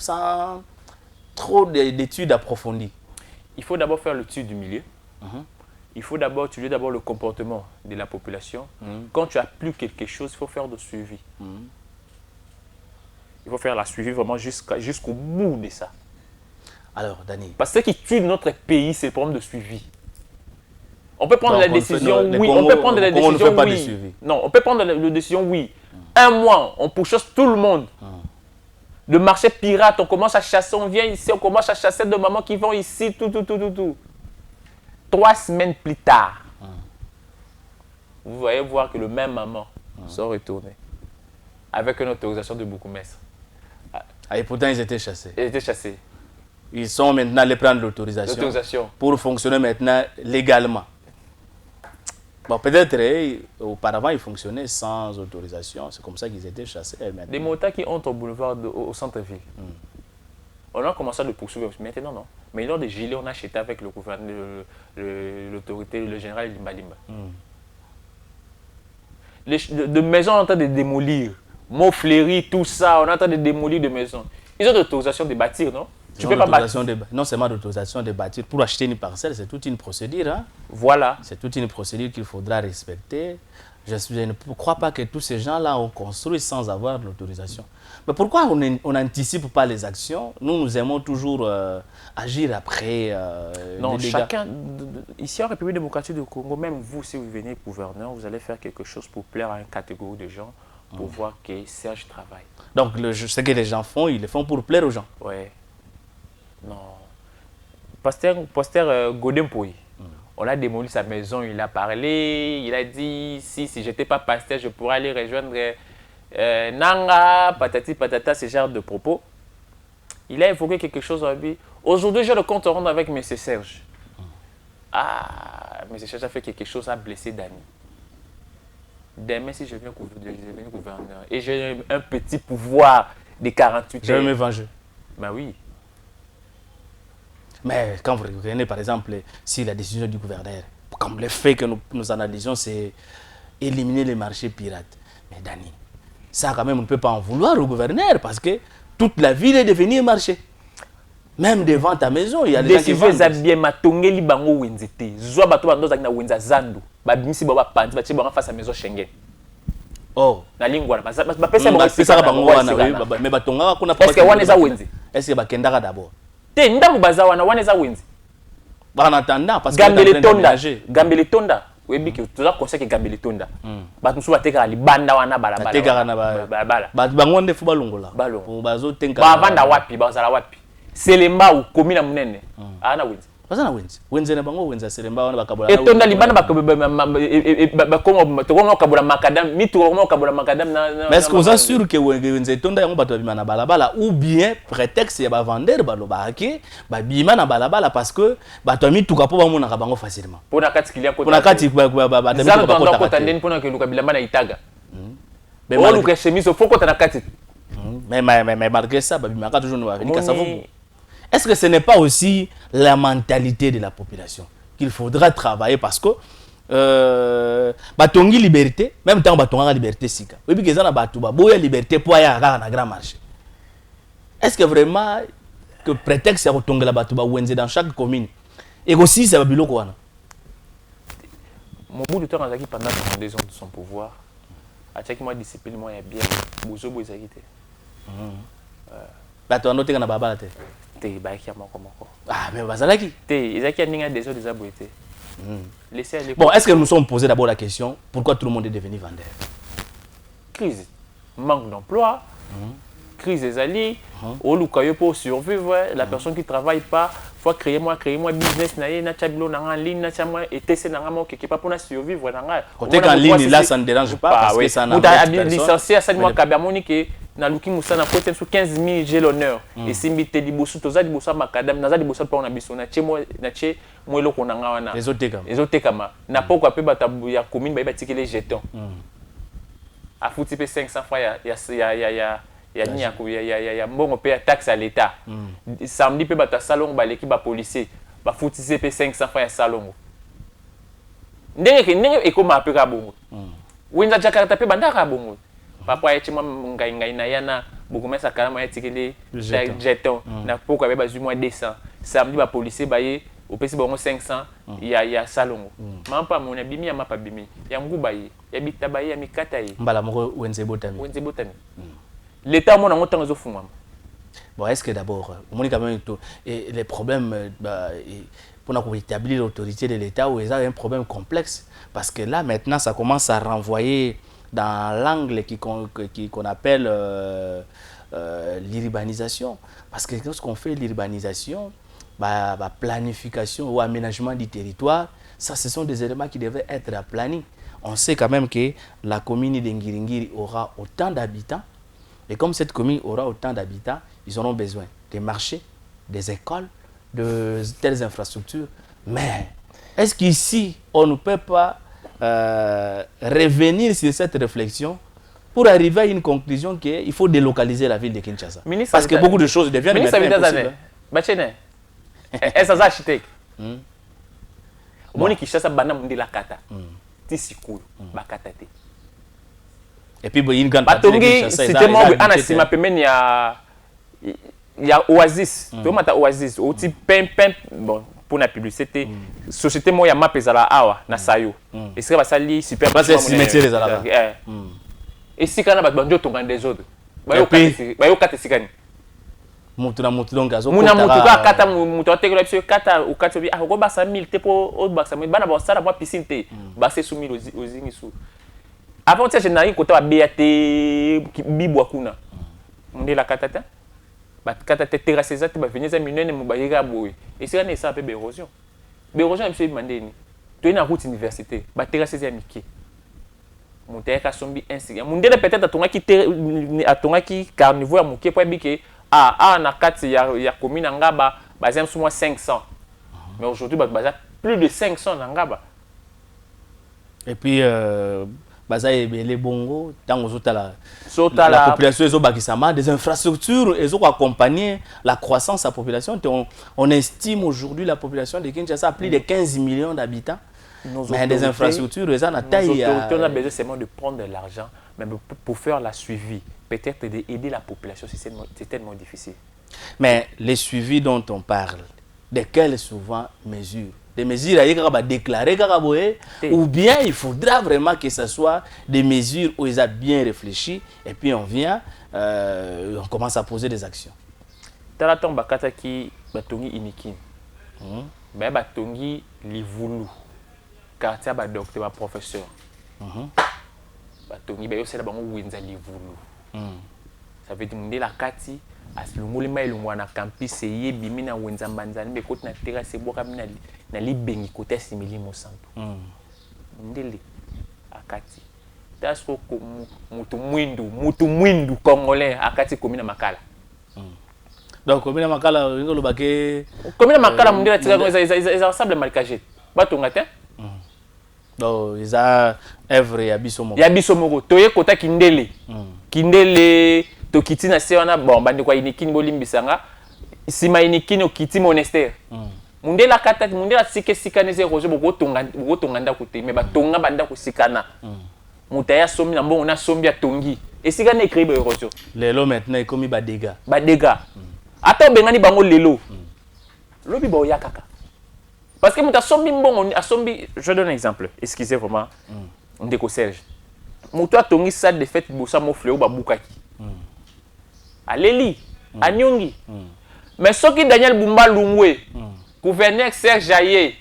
trop d'études approfondies? Il faut d'abord faire l'étude du milieu. Il faut d'abord étudier le comportement de la population. Quand tu appliques quelque chose, il faut faire le suivi. Il faut faire la suivi vraiment jusqu'au bout de ça. Alors, Dani. Parce que ce qui tue notre pays, c'est le problème de suivi. On peut prendre la décision, oui. On peut prendre la décision, oui. Non, on peut prendre la décision, oui. Un mois, on pourchasse tout le monde. Le marché pirate, on commence à chasser, on vient ici, on commence à chasser de mamans qui vont ici, tout. 3 semaines plus tard, vous voyez voir que le même maman sont retournés avec une autorisation de bourgmestre. Et pourtant, ils étaient chassés. Ils étaient chassés. Ils sont maintenant allés prendre l'autorisation pour fonctionner maintenant légalement. Bon, peut-être auparavant, ils fonctionnaient sans autorisation. C'est comme ça qu'ils étaient chassés. Des motards qui entrent au boulevard au centre-ville. On a commencé à le poursuivre. Maintenant, non. Mais lors des gilets, on a acheté avec le gouverneur, l'autorité, le général Limba Limba. De maisons, on est en train de démolir. Mots fleuris, tout ça, on est en train de démolir des maisons. Ils ont l'autorisation de bâtir, non? Tu peux pas bâtir. Non seulement l'autorisation de bâtir. Pour acheter une parcelle, c'est toute une procédure. Hein? Voilà. C'est toute une procédure qu'il faudra respecter. Je ne crois pas que tous ces gens-là ont construit sans avoir l'autorisation. Mais pourquoi on n'anticipe pas les actions? Nous aimons toujours agir après non, les dégâts. Chacun, ici en République démocratique du Congo, même vous, si vous venez gouverneur, vous allez faire quelque chose pour plaire à une catégorie de gens. pour voir que Serge travaille. Donc, ce que les gens font, ils le font pour plaire aux gens. Ouais. Non. Pasteur Godin Pouy, on a démoli sa maison, il a parlé, il a dit si je n'étais pas pasteur, je pourrais aller rejoindre Nanga, patati patata, ce genre de propos. Il a évoqué quelque chose en lui. Aujourd'hui, j'ai le compte à rendre avec M. Serge. Ah, M. Serge a fait quelque chose à blesser Dani. Demain, si je viens gouverneur et j'ai un petit pouvoir de 48 heures. Je vais me venger. Ben oui. Mais quand vous regardez, par exemple, si la décision du gouverneur, comme le fait que nous analysons, c'est éliminer les marchés pirates. Mais Dani, ça quand même, on ne peut pas en vouloir au gouverneur parce que toute la ville est devenue un marché. Même devant ta maison, il y a des gens qui vendent. Bien matongeli bango wenzete. Zwa bato bando zakina wenza zandu. Ba bimisi baba panzi ba tsheba face à maison Schengen. Oh, na lingwa ba pesa bango wana mais batonga kuna pas. Est-ce que wana eza wenzi? Est-ce que bakendaka d'abord? Te ndambu baza wana eza wenzi. Ba en attendant parce que Gambele Tonda. Webi que tu as conseillé que Gambele Tonda. Ba musu bateka libanda wana balabala. Bateka na balabala. Ba bango nde fu balongola. Pour bazo tenka. Ba vanda wapi bazala wapi? Selemba ou komina munene. Ana wenzi. Bazana wenzi. Wenzi na bango wenza Selemba wana bakabola. Etonda libanda bakoma tokonga kabula makadam, mitu konga kabula makadam na. Mais est-ce que vous êtes sûr que wenzi etonda yango bato bima na balabala ou bien prétexte ya ba vendeur baloba ke ba bima na balabala parce que bato mitu ka po ba mona ka bango facilement. Pona kati kilia ko. Pona kati ba mitu ka kota ndeni pona ke luka bilamba na itaga. O luka chemise faut ko tana kati. Mais malgré ça ba bima ka toujours no ba savon. Est-ce que ce n'est pas aussi la mentalité de la population qu'il faudra travailler parce que batongi liberté, même temps batonga liberté sika. Oui, parce que ça batu ba boya liberté pour aller à un grand marché. Est-ce que vraiment que prétexte à batonga la batu ba wenze dans chaque commune et aussi ça va biloko wana. Mon bout de temps azaki pendant 2 ans de son pouvoir, a chaque mois discipline moi ya bien bozo bozaki te. Bato anote kana baba te. Ah, mais bazalaki. Bon, est-ce que nous sommes posés d'abord la question pourquoi tout le monde est devenu vendeur? Crise, manque d'emploi, crise des alliés, au lukayo pour survivre, la personne qui ne travaille pas, faut créer moi business na chabilo na en ligne na chamwa et tester na moi quelque part pour survivre na. Côté en ligne là ça ne dérange pas parce que ça n'a pas licencié à ça moi kabamoni que na luki musana côté sur 15 000 j'ai l'honneur et simbité libosu toza libosu makadam naza libosu pa na biso na chemo na che mwelo kona ngawana ezotekama na poko ape batabu ya commune ba tikele jeton a fouti pe 500 francs ya mbongo pe ya taxe à l'état samedi pe bata salon ba l'équipe ba policier ba fouti pe 500 francs ya salon ndenge ekoma pe ka bongo winza Jakarta pe bandaka bongo papa ya chima ngai na yana bokomesa kalama ya tikele jeton na poko ba bazui moins 200 samedi ba policier ba ye opesi bongo 500 ya salongo mampa mona bimi ya mapa bimi ya nguba ye ya bitaba ye ya mikata ye mbala moko wenze botami l'état mona ngotango zo fumama. Bon, est-ce que d'abord on quand même les problèmes pour établir l'autorité de l'état ou il y a un problème complexe parce que là maintenant ça commence à renvoyer dans l'angle qu'on appelle l'urbanisation. Parce que lorsqu'on fait l'urbanisation, planification ou aménagement du territoire, ça ce sont des éléments qui devraient être aplanis. On sait quand même que la commune de Ngiringiri aura autant d'habitants. Et comme cette commune aura autant d'habitants, ils auront besoin des marchés, des écoles, de telles infrastructures. Mais est-ce qu'ici, on ne peut pas revenir sur cette réflexion pour arriver à une conclusion qu'il faut délocaliser la ville de Kinshasa? Parce que beaucoup de choses deviennent impossibles. Est-ce que architecte Moni Kinshasa bana mundi la kata. Tisikuyo bakata te. Et puis il y a une grande partie de Kinshasa. C'était moi anasima pemeni ya Oasis. Tu mata Oasis, au type pen bon pour la publicité société moi ya mapezala awa na sayo. Et c'est basali super parce que cimetière là-bas. Et si kana banjo tonga des autres. Bayo kata sikani. Mutu na mutu donc azo muna mutu ka kata mutu atekela biso kata ukati bi ko basa 1000 te po o basa bana ba sala moi piscine te basa sou 1000 ozingi sou Avant ça, je n'ai côté à BAT Bibouakuna. On est la katata. Bah katata terrasse ça, tu vas venir ça minene mubayega boy. Et c'est un peu d'érosion. L'érosion, monsieur Mandeni. Tu es dans la route universitaire. Bah terrasse ça Mickey. Mon terre a sombi ainsi. Mon délai peut-être à ton qui carnivore à Mouké pour biquer. Na 4 il y a commune en Gaba, basé sur moi 500. Mais aujourd'hui, bah plus de 500 en Gaba. Et puis, les bongos, dans la population, des infrastructures, ils ont accompagné la croissance de la population. On estime aujourd'hui la population de Kinshasa à plus de 15 millions d'habitants. Mais des infrastructures, ils ont la taille. On a besoin seulement de prendre de l'argent, mais pour faire la suivi, peut-être d'aider la population, c'est tellement difficile. Mais les suivis dont on parle, de quelles souvent mesures? Des mesures à déclarer ou bien il faudra vraiment que ce soit des mesures où ils ont bien réfléchi et puis on vient, on commence à poser des actions. Talaton bakata ki batongi inikin. Ba batongi livulu. Quartier ba docteur ba professeur. Batongi ba yo sela bango wenza livulu. Ça veut dire la kati asilunguli mai lungwana campus yebi mina wenza mbanzani be koti na terrasse boka mina na libengi côté simili mosanto. Ndele akati. Tasko mutu mwindu congolais akati komina makala. Donc komina makala ngolo bake komina makala mundela tika ils ressemblent malikajet. Batonga te. Donc ils a œuvre ya bisomo. Ya bisomo toye kota kindele. Kindele tokiti na se wana bon bandi kwa inikini bolimbisanga sima inikini okiti monastère. Mundela kata mundela sika neze roje boko tonga ndako te me batonga banda ko sikana. Mutaya sombi na mbongo na sombi atongi. Esika na écrit ba rojo. Lelo maintenant ekomi ba dégâts. Ba dégâts. Ata bengani bango lelo. Lobi ba oya kaka. Parce que muta sombi mbongo asombi, je donne un exemple. Excusez vraiment. Ndeko Serge. Muto atongi salle de fête bosa mo fleur ba bukaki. Aleli, anyongi. Mais soki Daniel Bumba Lungwe, gouverneur Serge Jaye,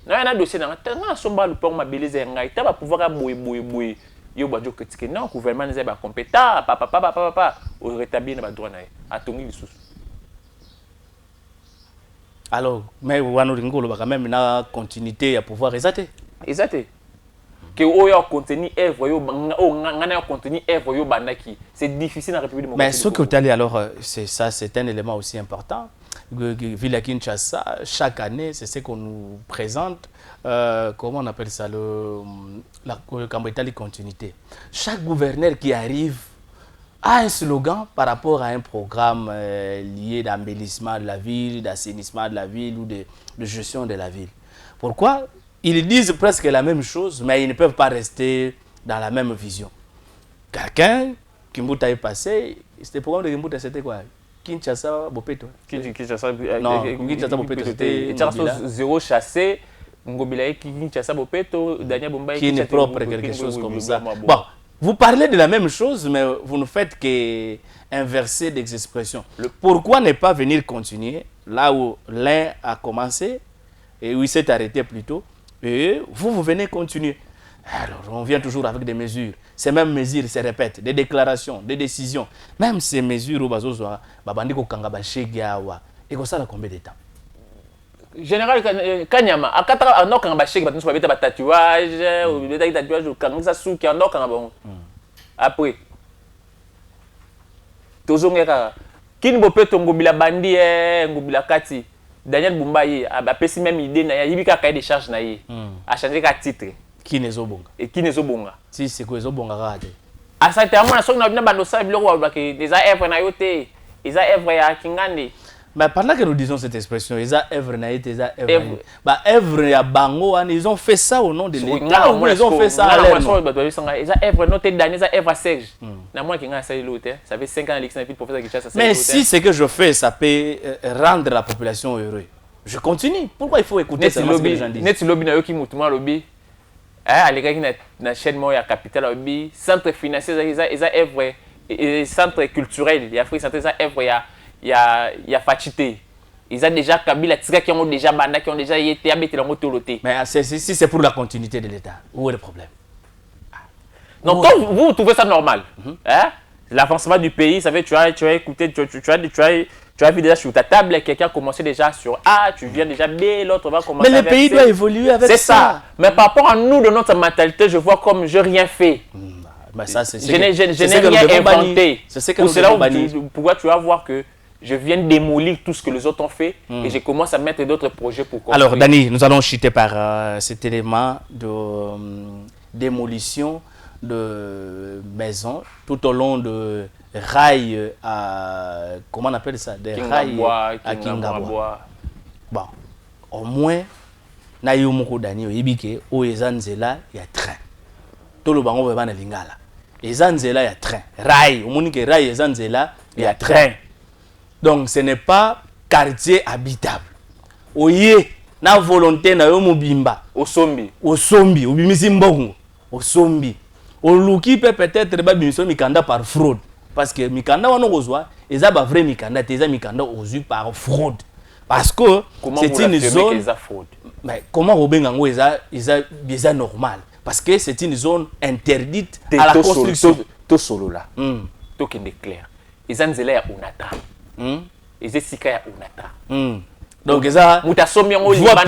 na un dossier na tellement somba lu pour ma beleza ngai, ta ba pouvoir boy. Yo ba jo critiquer non, gouvernement n'est pas compétent, papa, au rétablir na ba droit na atongi lisusu. Alors, mais wano ringolo ba quand même na continuité à pouvoir exaté. Que oyo contenu œuvre yo ngana contenu œuvre yo bandaki, c'est difficile en République démocratique. Mais ce que tu as dit alors c'est ça, c'est un élément aussi important. Ville à Kinshasa, chaque année, c'est ce qu'on nous présente, comment on appelle ça, la continuité. Chaque gouverneur qui arrive a un slogan par rapport à un programme lié d'embellissement de la ville, d'assainissement de la ville ou de gestion de la ville. Pourquoi? Ils disent presque la même chose, mais ils ne peuvent pas rester dans la même vision. Quelqu'un, Kimbuta est passé, c'était le programme de Kimbuta, c'était quoi? Kinshasa Bopeto. Kinshasa Bopeto, c'était zéro chassé, Ngobila Kinshasa Bopeto, Daniel Bumba qui est propre, quelque chose comme ça. Bon, vous parlez de la même chose, mais vous ne faites qu'inverser des expressions. Pourquoi ne pas venir continuer là où l'un a commencé et où il s'est arrêté plus tôt? Et vous venez continuer. Alors, on vient toujours avec des mesures. Ces mêmes mesures se répètent, des déclarations, des décisions. Même ces mesures, et ça, ça combien de temps? Général Kanyama, à 4 ans, on a un tatouage, ou des tatouages, ou quand ça souki, on a un bon. Après, Tozongera, qui ne peut pas bandi, ngobila kati. Daniel Bumba a pesi même idée na yibika cahier de charge na ye a changer ka titre qui ne zobonga et qui ne zobonga si c'est quoi zobonga rate a ça tellement na sokna bina bando sa biloko ba ke des œuvres na yote ils a œuvre ya kingande. Mais pendant que nous disons cette expression, ils ont œuvre na yote, ils ont œuvre ba œuvre ya bango, ils ont fait ça au nom de l'État ou ils ont fait ça à leur nom. Ils ont œuvre noté Daniel, ils ont œuvre Serge na moi qui nga ça l'autre ça fait 5 ans l'élection ville professeur Kinshasa. Mais si ce que je fais ça peut rendre la population heureuse, je continue. Pourquoi il faut écouter ce que les gens disent? Net lobby na yo ki mutuma lobby aleka ki na chaîne mo ya capital lobby centre financier ils ont œuvre centre culturel ya Afrique centre ils ont œuvre ya Fachité. Ils ont déjà Kabila Tika qui ont déjà Banda qui ont déjà été habité dans l'autorité. Mais si c'est pour la continuité de l'État, où est le problème? Donc, quand vous trouvez ça normal, hein, l'avancement du pays, ça fait tu as écouté, tu as vu déjà sur ta table, quelqu'un a commencé déjà sur A, tu viens déjà B, l'autre va commencer Mais le pays doit évoluer avec ça. C'est ça. Mais par rapport à nous, de notre mentalité, je vois comme je n'ai rien fait. Bah, ça, je n'ai rien inventé. C'est ce que pour nous cela, devons bannir. pourquoi tu vas voir que je viens démolir tout ce que les autres ont fait et je commence à mettre d'autres projets pour construire. Alors, Dani, nous allons chuter par cet élément de démolition de maisons tout au long de rails à... Comment on appelle ça? Des rails à Kingabwa. Bon, au moins, na yo moko Dani oyebike o ezanzela ya train. Tout le bango beba na lingala. Ezanzela ya train. Rail, omoni ke rail ezanzela ya train. Donc ce n'est pas quartier habitable. Oye na volonté na yo mobimba Osombi, obimisi mbongo, osombi. Oluki peut-être ba bimiso mikanda par fraude parce que mikanda wana kozwa eza ba vrai mikanda te eza mikanda ozu par fraude. Parce que c'est une zone mais comment obengango eza normal parce que c'est une zone interdite à la construction. To solo là. To kende clair. Ezanzela ya unata. Ezesika ya unata. Donc eza muta somyongo libanda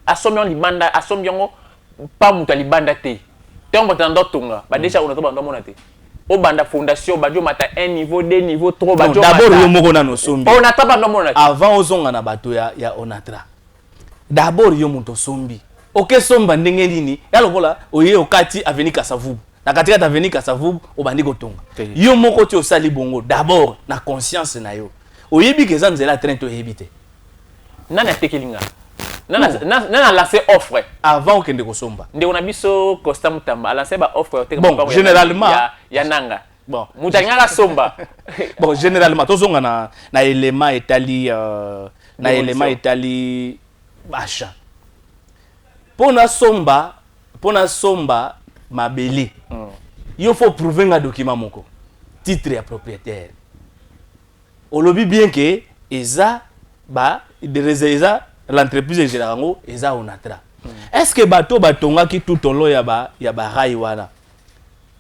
asomyon libanda asomyongo pa muta libanda te. Tongo tando tunga ba déjà unata bando mona te. O banda fondation ba mata 1 niveau 2 niveau 3 ba d'abord yo moko na no sombi. Onata bando mona te. Avant ozonga na bato ya onatra. D'abord yo muto sombi. Oke somba ndenge nini ya lokola oye okati avenue Kasavubu. Na katika avenue Kasavubu obandi kotonga. Yo moko ti osali bongo d'abord na conscience na yo. Oyebi ke zanzela train to yebite. Nana tekelinga. Nana lancé offre avant okende kosomba. Nde on a biso Costa Mutamba lancé ba offre bon, généralement ya nanga. Bon, mutanga somba. Bon, généralement tozonga na élément etali na élément etali achat. Pona somba mabeli. Il faut prouver un document moko. Titre et propriétaire. Olobi bien que eza l'entreprise en général eza onatra. Est-ce que bato batonga ki tout au long ya ba rail wana?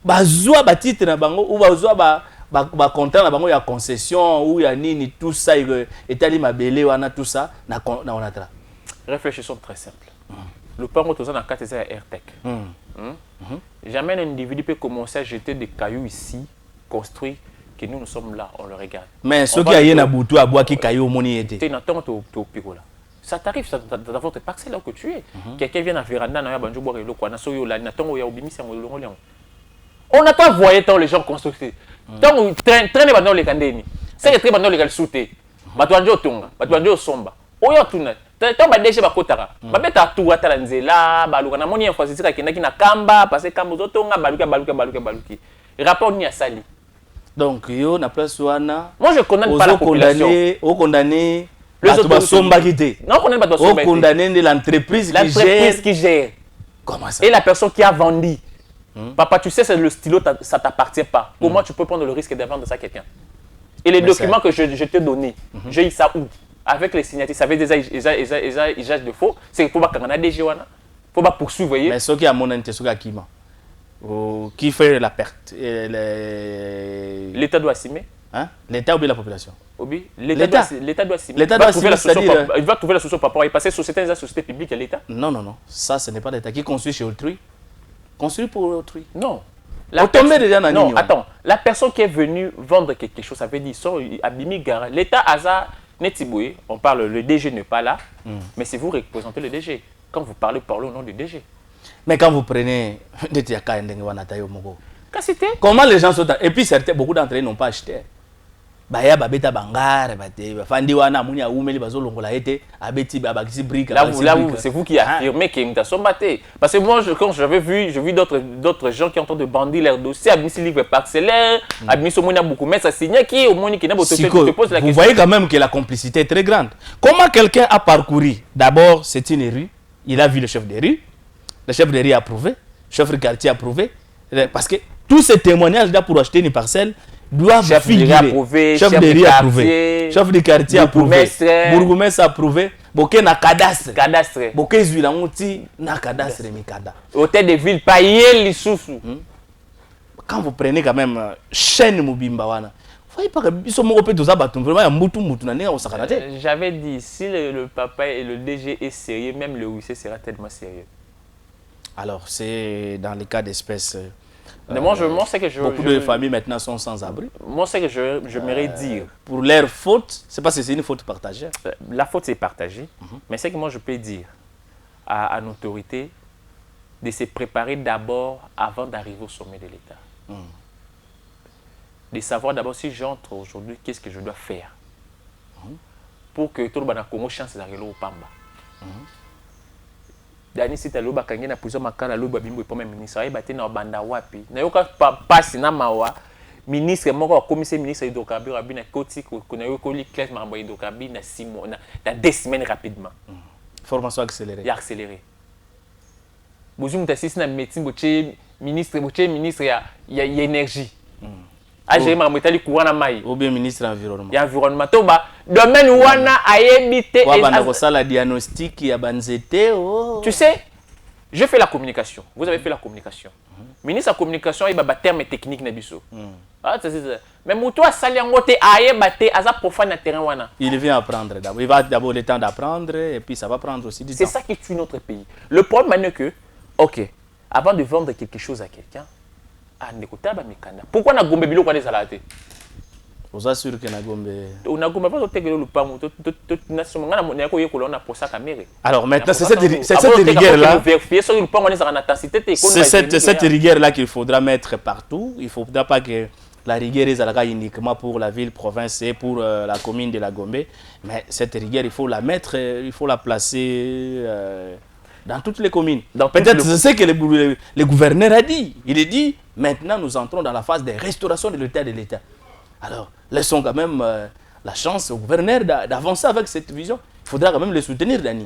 Bazwa ba titre na bango ou bazwa ba contrat na bango ya concession ou ya nini tout ça etali mabele wana tout ça na onatra. Réfléchissons très simple. Le pango toza na 4 AirTech. Jamais un individu peut commencer à jeter des cailloux ici, construit, que nous sommes là, on le regarde. Mais ceux qui aient na boutou à bois qui caillou moni était. Ça t'arrive dans votre parcelle là où tu es. Quelqu'un vient à véranda na banjo boire le quoi na soyo la na tongo ya obimi sango longo liango. On a pas voyé tant les gens construire. Tant train bandon les kandeni. C'est très bandon les souté. Bato banjo tonga, bato banjo somba. Oyo tuna. Tant ba déchet ba kotara. Ba beta tout atala nzela, ba luka na moni infrastructure ki na kamba, parce que kamba zo tonga baluki. Rapport ni asali. Donc yo na place wana. Moi je condamne pas la population. Au condamner les autres somba quitté. Non, on condamne pas somba. Au condamner l'entreprise qui gère. Comment ça? Et la personne qui a vendu. Papa, tu sais, c'est le stylo, ça t'appartient pas. Comment tu peux prendre le risque de vendre ça à quelqu'un? Et les documents que je t'ai donnés, j'ai eu ça où? Avec les signatures, ça veut dire usage de faux. C'est pour pas qu'on a déjà wana. Faut pas poursuivre, voyez. Mais ce qui a mon intérêt, qui fait la perte? L'État doit assumer. Hein? L'État ou bien la population? L'État doit assumer. L'État doit assumer, c'est-à-dire... Il va trouver la solution par rapport à passer société, société publique et l'État. Non. Ça, ce n'est pas l'État qui construit chez autrui. Construit pour autrui. Non. Non, attends. La personne qui est venue vendre quelque chose, ça veut dire, Abimi Gara. L'État Aza Netiboué, on parle, le DG n'est pas là, mais c'est vous représentez le DG. Quand vous parlez au nom du DG. Mais quand vous prenez comment les gens sont... Et puis beaucoup d'entre eux n'ont pas acheté. Là, c'est vous qui affirmez qu'il y a sombaté. Parce que moi, quand j'ai vu d'autres gens qui ont tenté de bandir leur dossier, admis livre parcellaire, admis beaucoup, mais ça signe qui au moins qui n'a pas te pose la question. Vous voyez quand même que la complicité est très grande. Comment quelqu'un a parcouru? D'abord, c'est une rue. Il a vu le chef de rue. Le chef de rue a approuvé. Le chef de quartier a approuvé. Parce que tous ces témoignages là pour acheter une parcelle doivent figurer. Chef de rue approuvé. Chef de quartier approuvé. Bourgmestre approuvé. Boké na cadastre. Boké zuilanguti na cadastre mikada. Hôtel de ville payé l'issoussou. quand vous prenez quand même chaîne Mobimba wana, vous voyez pas que ils sont morts tous vraiment ya mutu na ninga osakanate. J'avais dit si le papa et le DG est sérieux, même le huissier sera tellement sérieux. Alors c'est dans les cas d'espèces. Moi, c'est que beaucoup de familles maintenant sont sans abri. Moi, c'est que je m'aimerais dire. Pour leur faute, c'est parce que c'est une faute partagée. La faute c'est partagé, mais c'est que moi je peux dire à l'autorité de se préparer d'abord avant d'arriver au sommet de l'État. De savoir d'abord si j'entre aujourd'hui, qu'est-ce que je dois faire pour que tout le monde ait Congo chance d'arriver au Pamba. Dani si talo bakangi na plusieurs makala lo babimbo et premier ministre ay baté na banda wapi na yoka passe na mawa ministre moko commissaire ministre hydrocarbures abina koti ko na yo ko li classe mambo hydrocarbures na 6 mois na 2 semaines rapidement. Formation accélérée. Il y a accéléré. Bozu mutasisi na médecine boche ministre ya énergie. J'ai ma metali courant na mai. Ou bien ministre environnement. Il y a environnement to ba domaine wana ayebité et bana ko sala diagnostic ya banzete oh. Tu sais, je fais la communication. Vous avez fait la communication. Ministre de la communication il ba terme technique na biso. Ah c'est ça. Mais muto asali yango te ayebate aza profane na terrain wana. Il vient apprendre d'abord. Il va d'abord le temps d'apprendre et puis ça va prendre aussi du temps. C'est ça qui tue notre pays. Le problème est que OK, avant de vendre quelque chose à quelqu'un, pourquoi na gombe biloko kwa salate? Vous assurez que na gombe. On a gombe pas tegelo lupango na somanga na ko yekola na posa kamere. Alors maintenant c'est cette rigueur là. C'est cette rigueur là qu'il faudra mettre partout. Il faudra pas que la rigueur est uniquement pour la ville, province et pour la commune de la Gombe, mais cette rigueur il faut la mettre, il faut la placer dans toutes les communes. Peut-être c'est ce que le gouverneur a dit. Il a dit, maintenant nous entrons dans la phase de restauration de l'État de l'État. Alors, laissons quand même la chance au gouverneur d'avancer avec cette vision. Il faudra quand même le soutenir, Dani.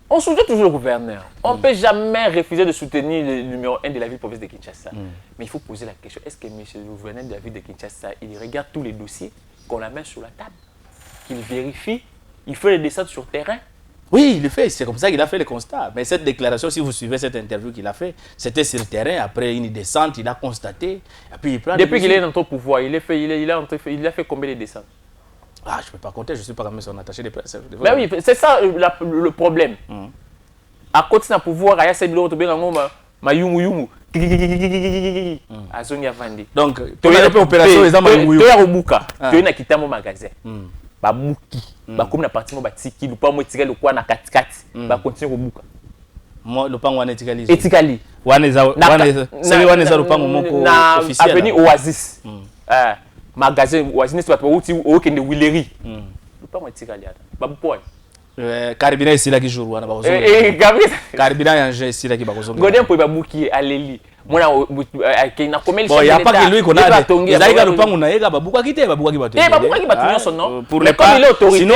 On soutient toujours le gouverneur. On ne peut jamais refuser de soutenir le numéro 1 de la ville-province de Kinshasa. Mais il faut poser la question, est-ce que monsieur le gouverneur de la ville de Kinshasa, il regarde tous les dossiers, qu'on la met sur la table, qu'il vérifie, il fait les descentes sur terrain? Oui, il le fait, c'est comme ça qu'il a fait le constat. Mais cette déclaration, si vous suivez cette interview qu'il a fait, c'était sur le terrain, après une descente, il a constaté, et puis il prend depuis qu'il est dans ton pouvoir, il a fait combien de descentes? Ah, je ne peux pas compter, je ne suis pas quand même son attaché de presse. Mais oui, c'est ça le problème. À côté de pouvoir, il y a cette autre mayungu. Donc, tu as fait opération, les mayungu. Tu as rebuka, tu as quitté mon magasin. Babuki, comme na partie batiki, lu pas mo tiré le quoi na katikati, ba continuer rebuka. Moi le pango wana etikali. Etikali. Wana eza le pango moko officiel. Avenue Oasis. Magasin Oasis n'est pas outi au kende Willery. Le pango etikali ata. Babu point. Caribina ici là qui joue wana ba kozonga. Caribina yanje ici là qui ba kozonga. Godin po babuki aleli. Mona na komeli chef. Bon, il y a pas que lui qu'on a. Il a le pango na yega babuka kité babuka ki bato. Babuka ki bato son nom. Pour les pas. Sinon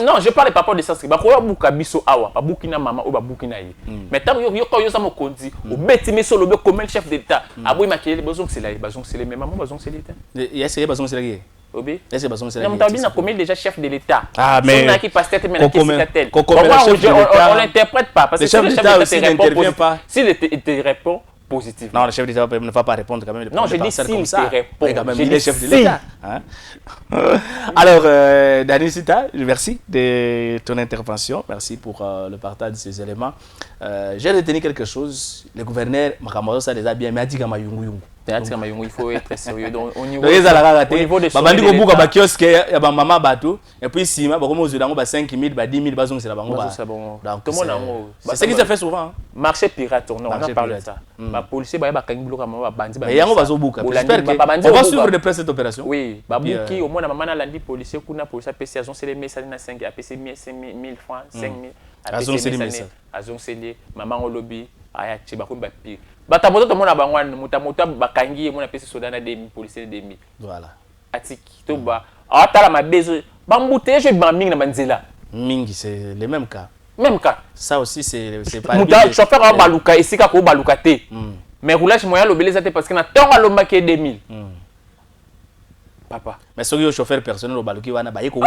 non, je parle pas de sens. Ba ko babuka biso awa, babuki na mama ou babuki na ye. Mais tant yo ko yo sa mo kondi, o beti meso lobe comme chef d'état. Aboui makele bazon c'est là, bazon c'est les même maman bazon c'est l'état. Il y a essayé bazon c'est là. Obi. Est-ce que bazon c'est là? Non, t'as comme déjà chef de l'état. Ah mais on a qui passe tête mais qui c'est on l'interprète pas parce que le chef d'état aussi n'intervient pas. S'il te répond positivement. Non, le chef d'État ne va pas répondre quand même. Non, je dis s'il te répond. Quand même, il est chef de l'État. Alors, Dani Sita, merci de ton intervention. Merci pour le partage de ces éléments. J'ai retenu quelque chose. Le gouverneur Makamado, ça les a bien, mais a dit qu'il y a Mayungu. Il faut être sérieux. Au niveau de babandi ko buka ba kiosque ya ba mama bato et puis sima ba komo zodango ba 5 000 ba 10 000 bazong c'est la bango ba. Donc c'est ce qui se fait souvent. Marché pirate, on en parle de ça. Ma policier ba kangi bloka ba bandi ba. Mais yango bazo buka. J'espère que on va suivre de près cette opération. Oui, ba buki au moins na mama na landi policier kuna policier PC agent c'est les messages na 5 APC 1000 francs 5000 agent c'est les maman au lobby aya chiba ko ba pire. Batamoto to mona bangwana mutamoto bakangi mona pesi soda na 2000 policier 2000. Voilà. Atiki to ba atala mabezo bambouté je bambing na banzela. Mingi c'est le même cas. Même cas. Ça aussi c'est pas. Muta chauffeur a baluka esika ko baluka te. Mais roulage moyen lobeleza te parce que na tonga lomba ke 2000. Papa. Mais soki yo chauffeur personnel au baluki wana ba yeko.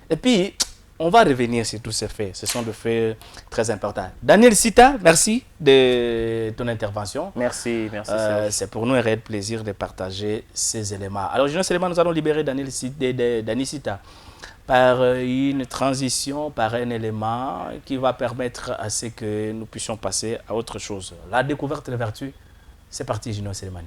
Et puis on va revenir sur tous ces faits. Ce sont des faits très importants. Daniel Sita, merci de ton intervention. Merci, merci. C'est pour nous un réel plaisir de partager ces éléments. Alors, Junior Seleman, nous allons libérer Daniel Sita par une transition, par un élément qui va permettre à ce que nous puissions passer à autre chose. La découverte des vertus, c'est parti, Junior Seleman.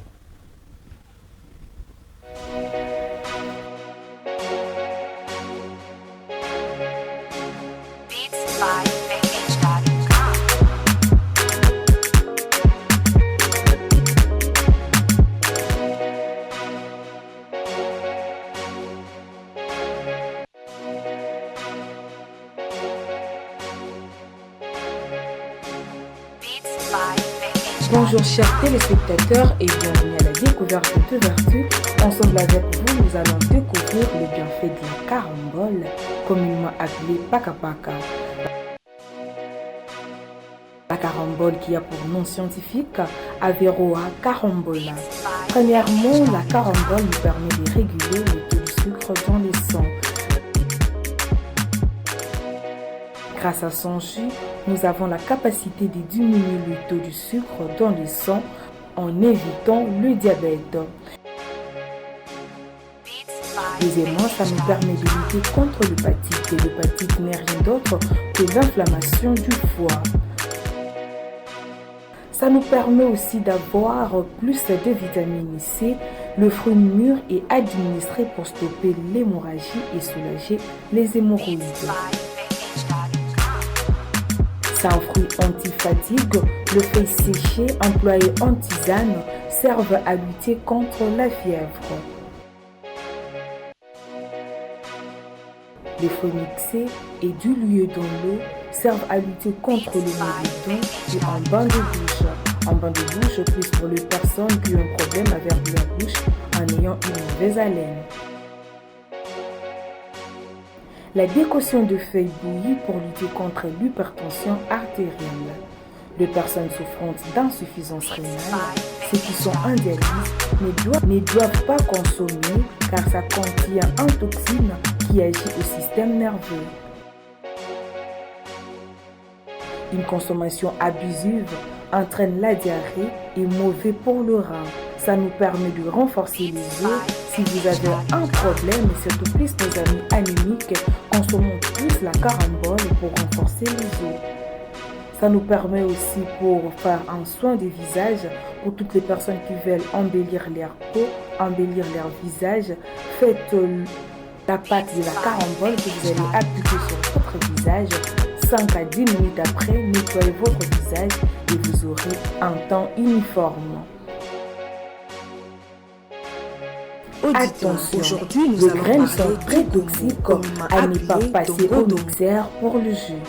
Bonjour chers téléspectateurs et bienvenue à la découverte de vertus. Ensemble avec vous, nous allons découvrir le bienfait de la carambole, communément appelée Paka-Paka. La carambole qui a pour nom scientifique Averrhoa carambola. Premièrement, la carambole nous permet de réguler le taux de sucre dans le sang. Grâce à son jus, nous avons la capacité de diminuer le taux de sucre dans le sang en évitant le diabète. Deuxièmement, ça nous permet de lutter contre l'hépatite. Et l'hépatite n'est rien d'autre que l'inflammation du foie. Ça nous permet aussi d'avoir plus de vitamine C. Le fruit mûr est administré pour stopper l'hémorragie et soulager les hémorroïdes. C'est un fruit anti-fatigue. Le feuille séché employé en tisane servent à lutter contre la fièvre. Les fruits mixés et dilués dans l'eau servent à lutter contre le mal de dents et un bain de bouche. Un bain de bouche plus pour les personnes qui ont un problème avec leur bouche en ayant une mauvaise haleine. La décoction de feuilles bouillies pour lutter contre l'hypertension artérielle. Les personnes souffrant d'insuffisance rénale, ceux qui sont en dialyse, ne doivent pas consommer car ça contient une toxine qui agit au système nerveux. Une consommation abusive entraîne la diarrhée et est mauvais pour le rein. Ça nous permet de renforcer les os. Si vous avez un problème, et surtout plus nos amis anémiques, consommons plus la carambole pour renforcer les os. Ça nous permet aussi pour faire un soin du visage, pour toutes les personnes qui veulent embellir leur peau, embellir leur visage. Faites la pâte de la carambole que vous allez appliquer sur votre visage. 5 à 10 minutes après, nettoyez votre visage et vous aurez un teint uniforme. Attention, aujourd'hui les graines sont très toxiques à ne pas passer au mixeur pour le jus.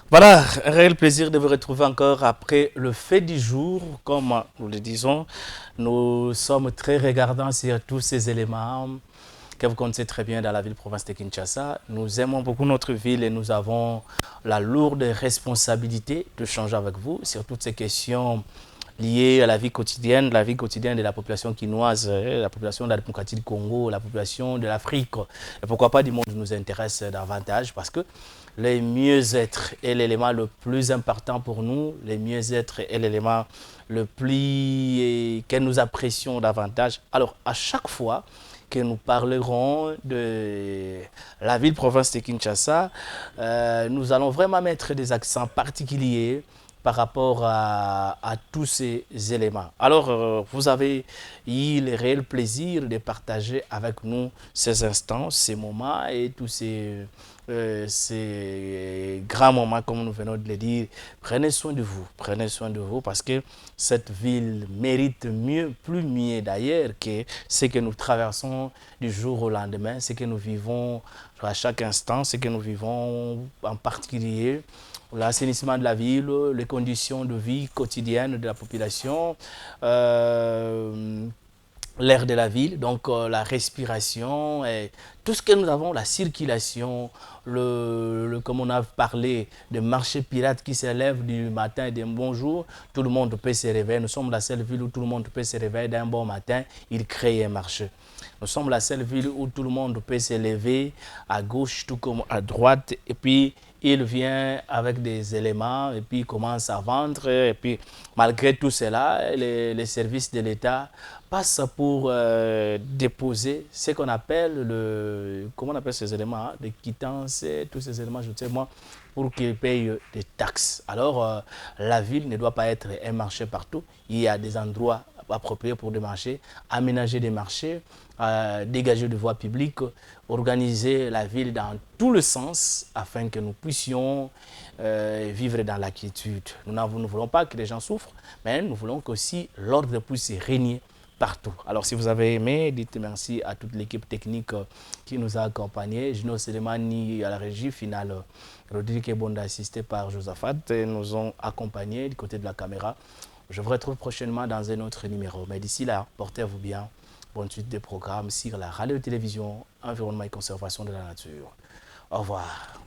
Voilà, un réel plaisir de vous retrouver encore après le fait du jour. Comme nous le disons, nous sommes très regardants sur tous ces éléments que vous connaissez très bien dans la ville-province de Kinshasa. Nous aimons beaucoup notre ville et nous avons la lourde responsabilité de changer avec vous sur toutes ces questions liées à la vie quotidienne de la population quinoise, la population de la démocratie du Congo, la population de l'Afrique. Et pourquoi pas du monde nous intéresse davantage parce que le mieux-être est l'élément le plus important pour nous. Le mieux-être est l'élément le plus que nous apprécions davantage. Alors, à chaque fois que nous parlerons de la ville-province de Kinshasa, nous allons vraiment mettre des accents particuliers par rapport à tous ces éléments. Alors, vous avez eu le réel plaisir de partager avec nous ces instants, ces moments et tous ces grands moments, comme nous venons de le dire. Prenez soin de vous parce que cette ville mérite mieux, plus mieux d'ailleurs que ce que nous traversons du jour au lendemain, ce que nous vivons à chaque instant, ce que nous vivons en particulier. L'assainissement de la ville, les conditions de vie quotidiennes de la population, l'air de la ville, donc la respiration, et tout ce que nous avons, la circulation, comme on a parlé, de marché pirate qui s'élève du matin et d'un bon jour, tout le monde peut se réveiller. Nous sommes la seule ville où tout le monde peut se réveiller d'un bon matin, il crée un marché. Nous sommes la seule ville où tout le monde peut se lever à gauche tout comme à droite, et puis il vient avec des éléments et puis il commence à vendre. Et puis malgré tout cela, les services de l'État passent pour déposer ce qu'on appelle comment on appelle ces éléments, hein, des quittances, tous ces éléments, je ne sais moi, pour qu'ils payent des taxes. Alors la ville ne doit pas être un marché partout. Il y a des endroits appropriés pour des marchés, aménager des marchés, dégager des voies publiques, organiser la ville dans tout le sens afin que nous puissions vivre dans la quiétude. Nous ne voulons pas que les gens souffrent, mais nous voulons qu'aussi l'ordre puisse régner partout. Alors si vous avez aimé, dites merci à toute l'équipe technique qui nous a accompagnés. Gino Selemani à la régie finale, Rodrigue Bonda assisté par Josaphat, nous ont accompagnés du côté de la caméra. Je vous retrouve prochainement dans un autre numéro. Mais d'ici là, portez-vous bien. Bonne suite des programmes sur la radio-télévision, environnement et conservation de la nature. Au revoir.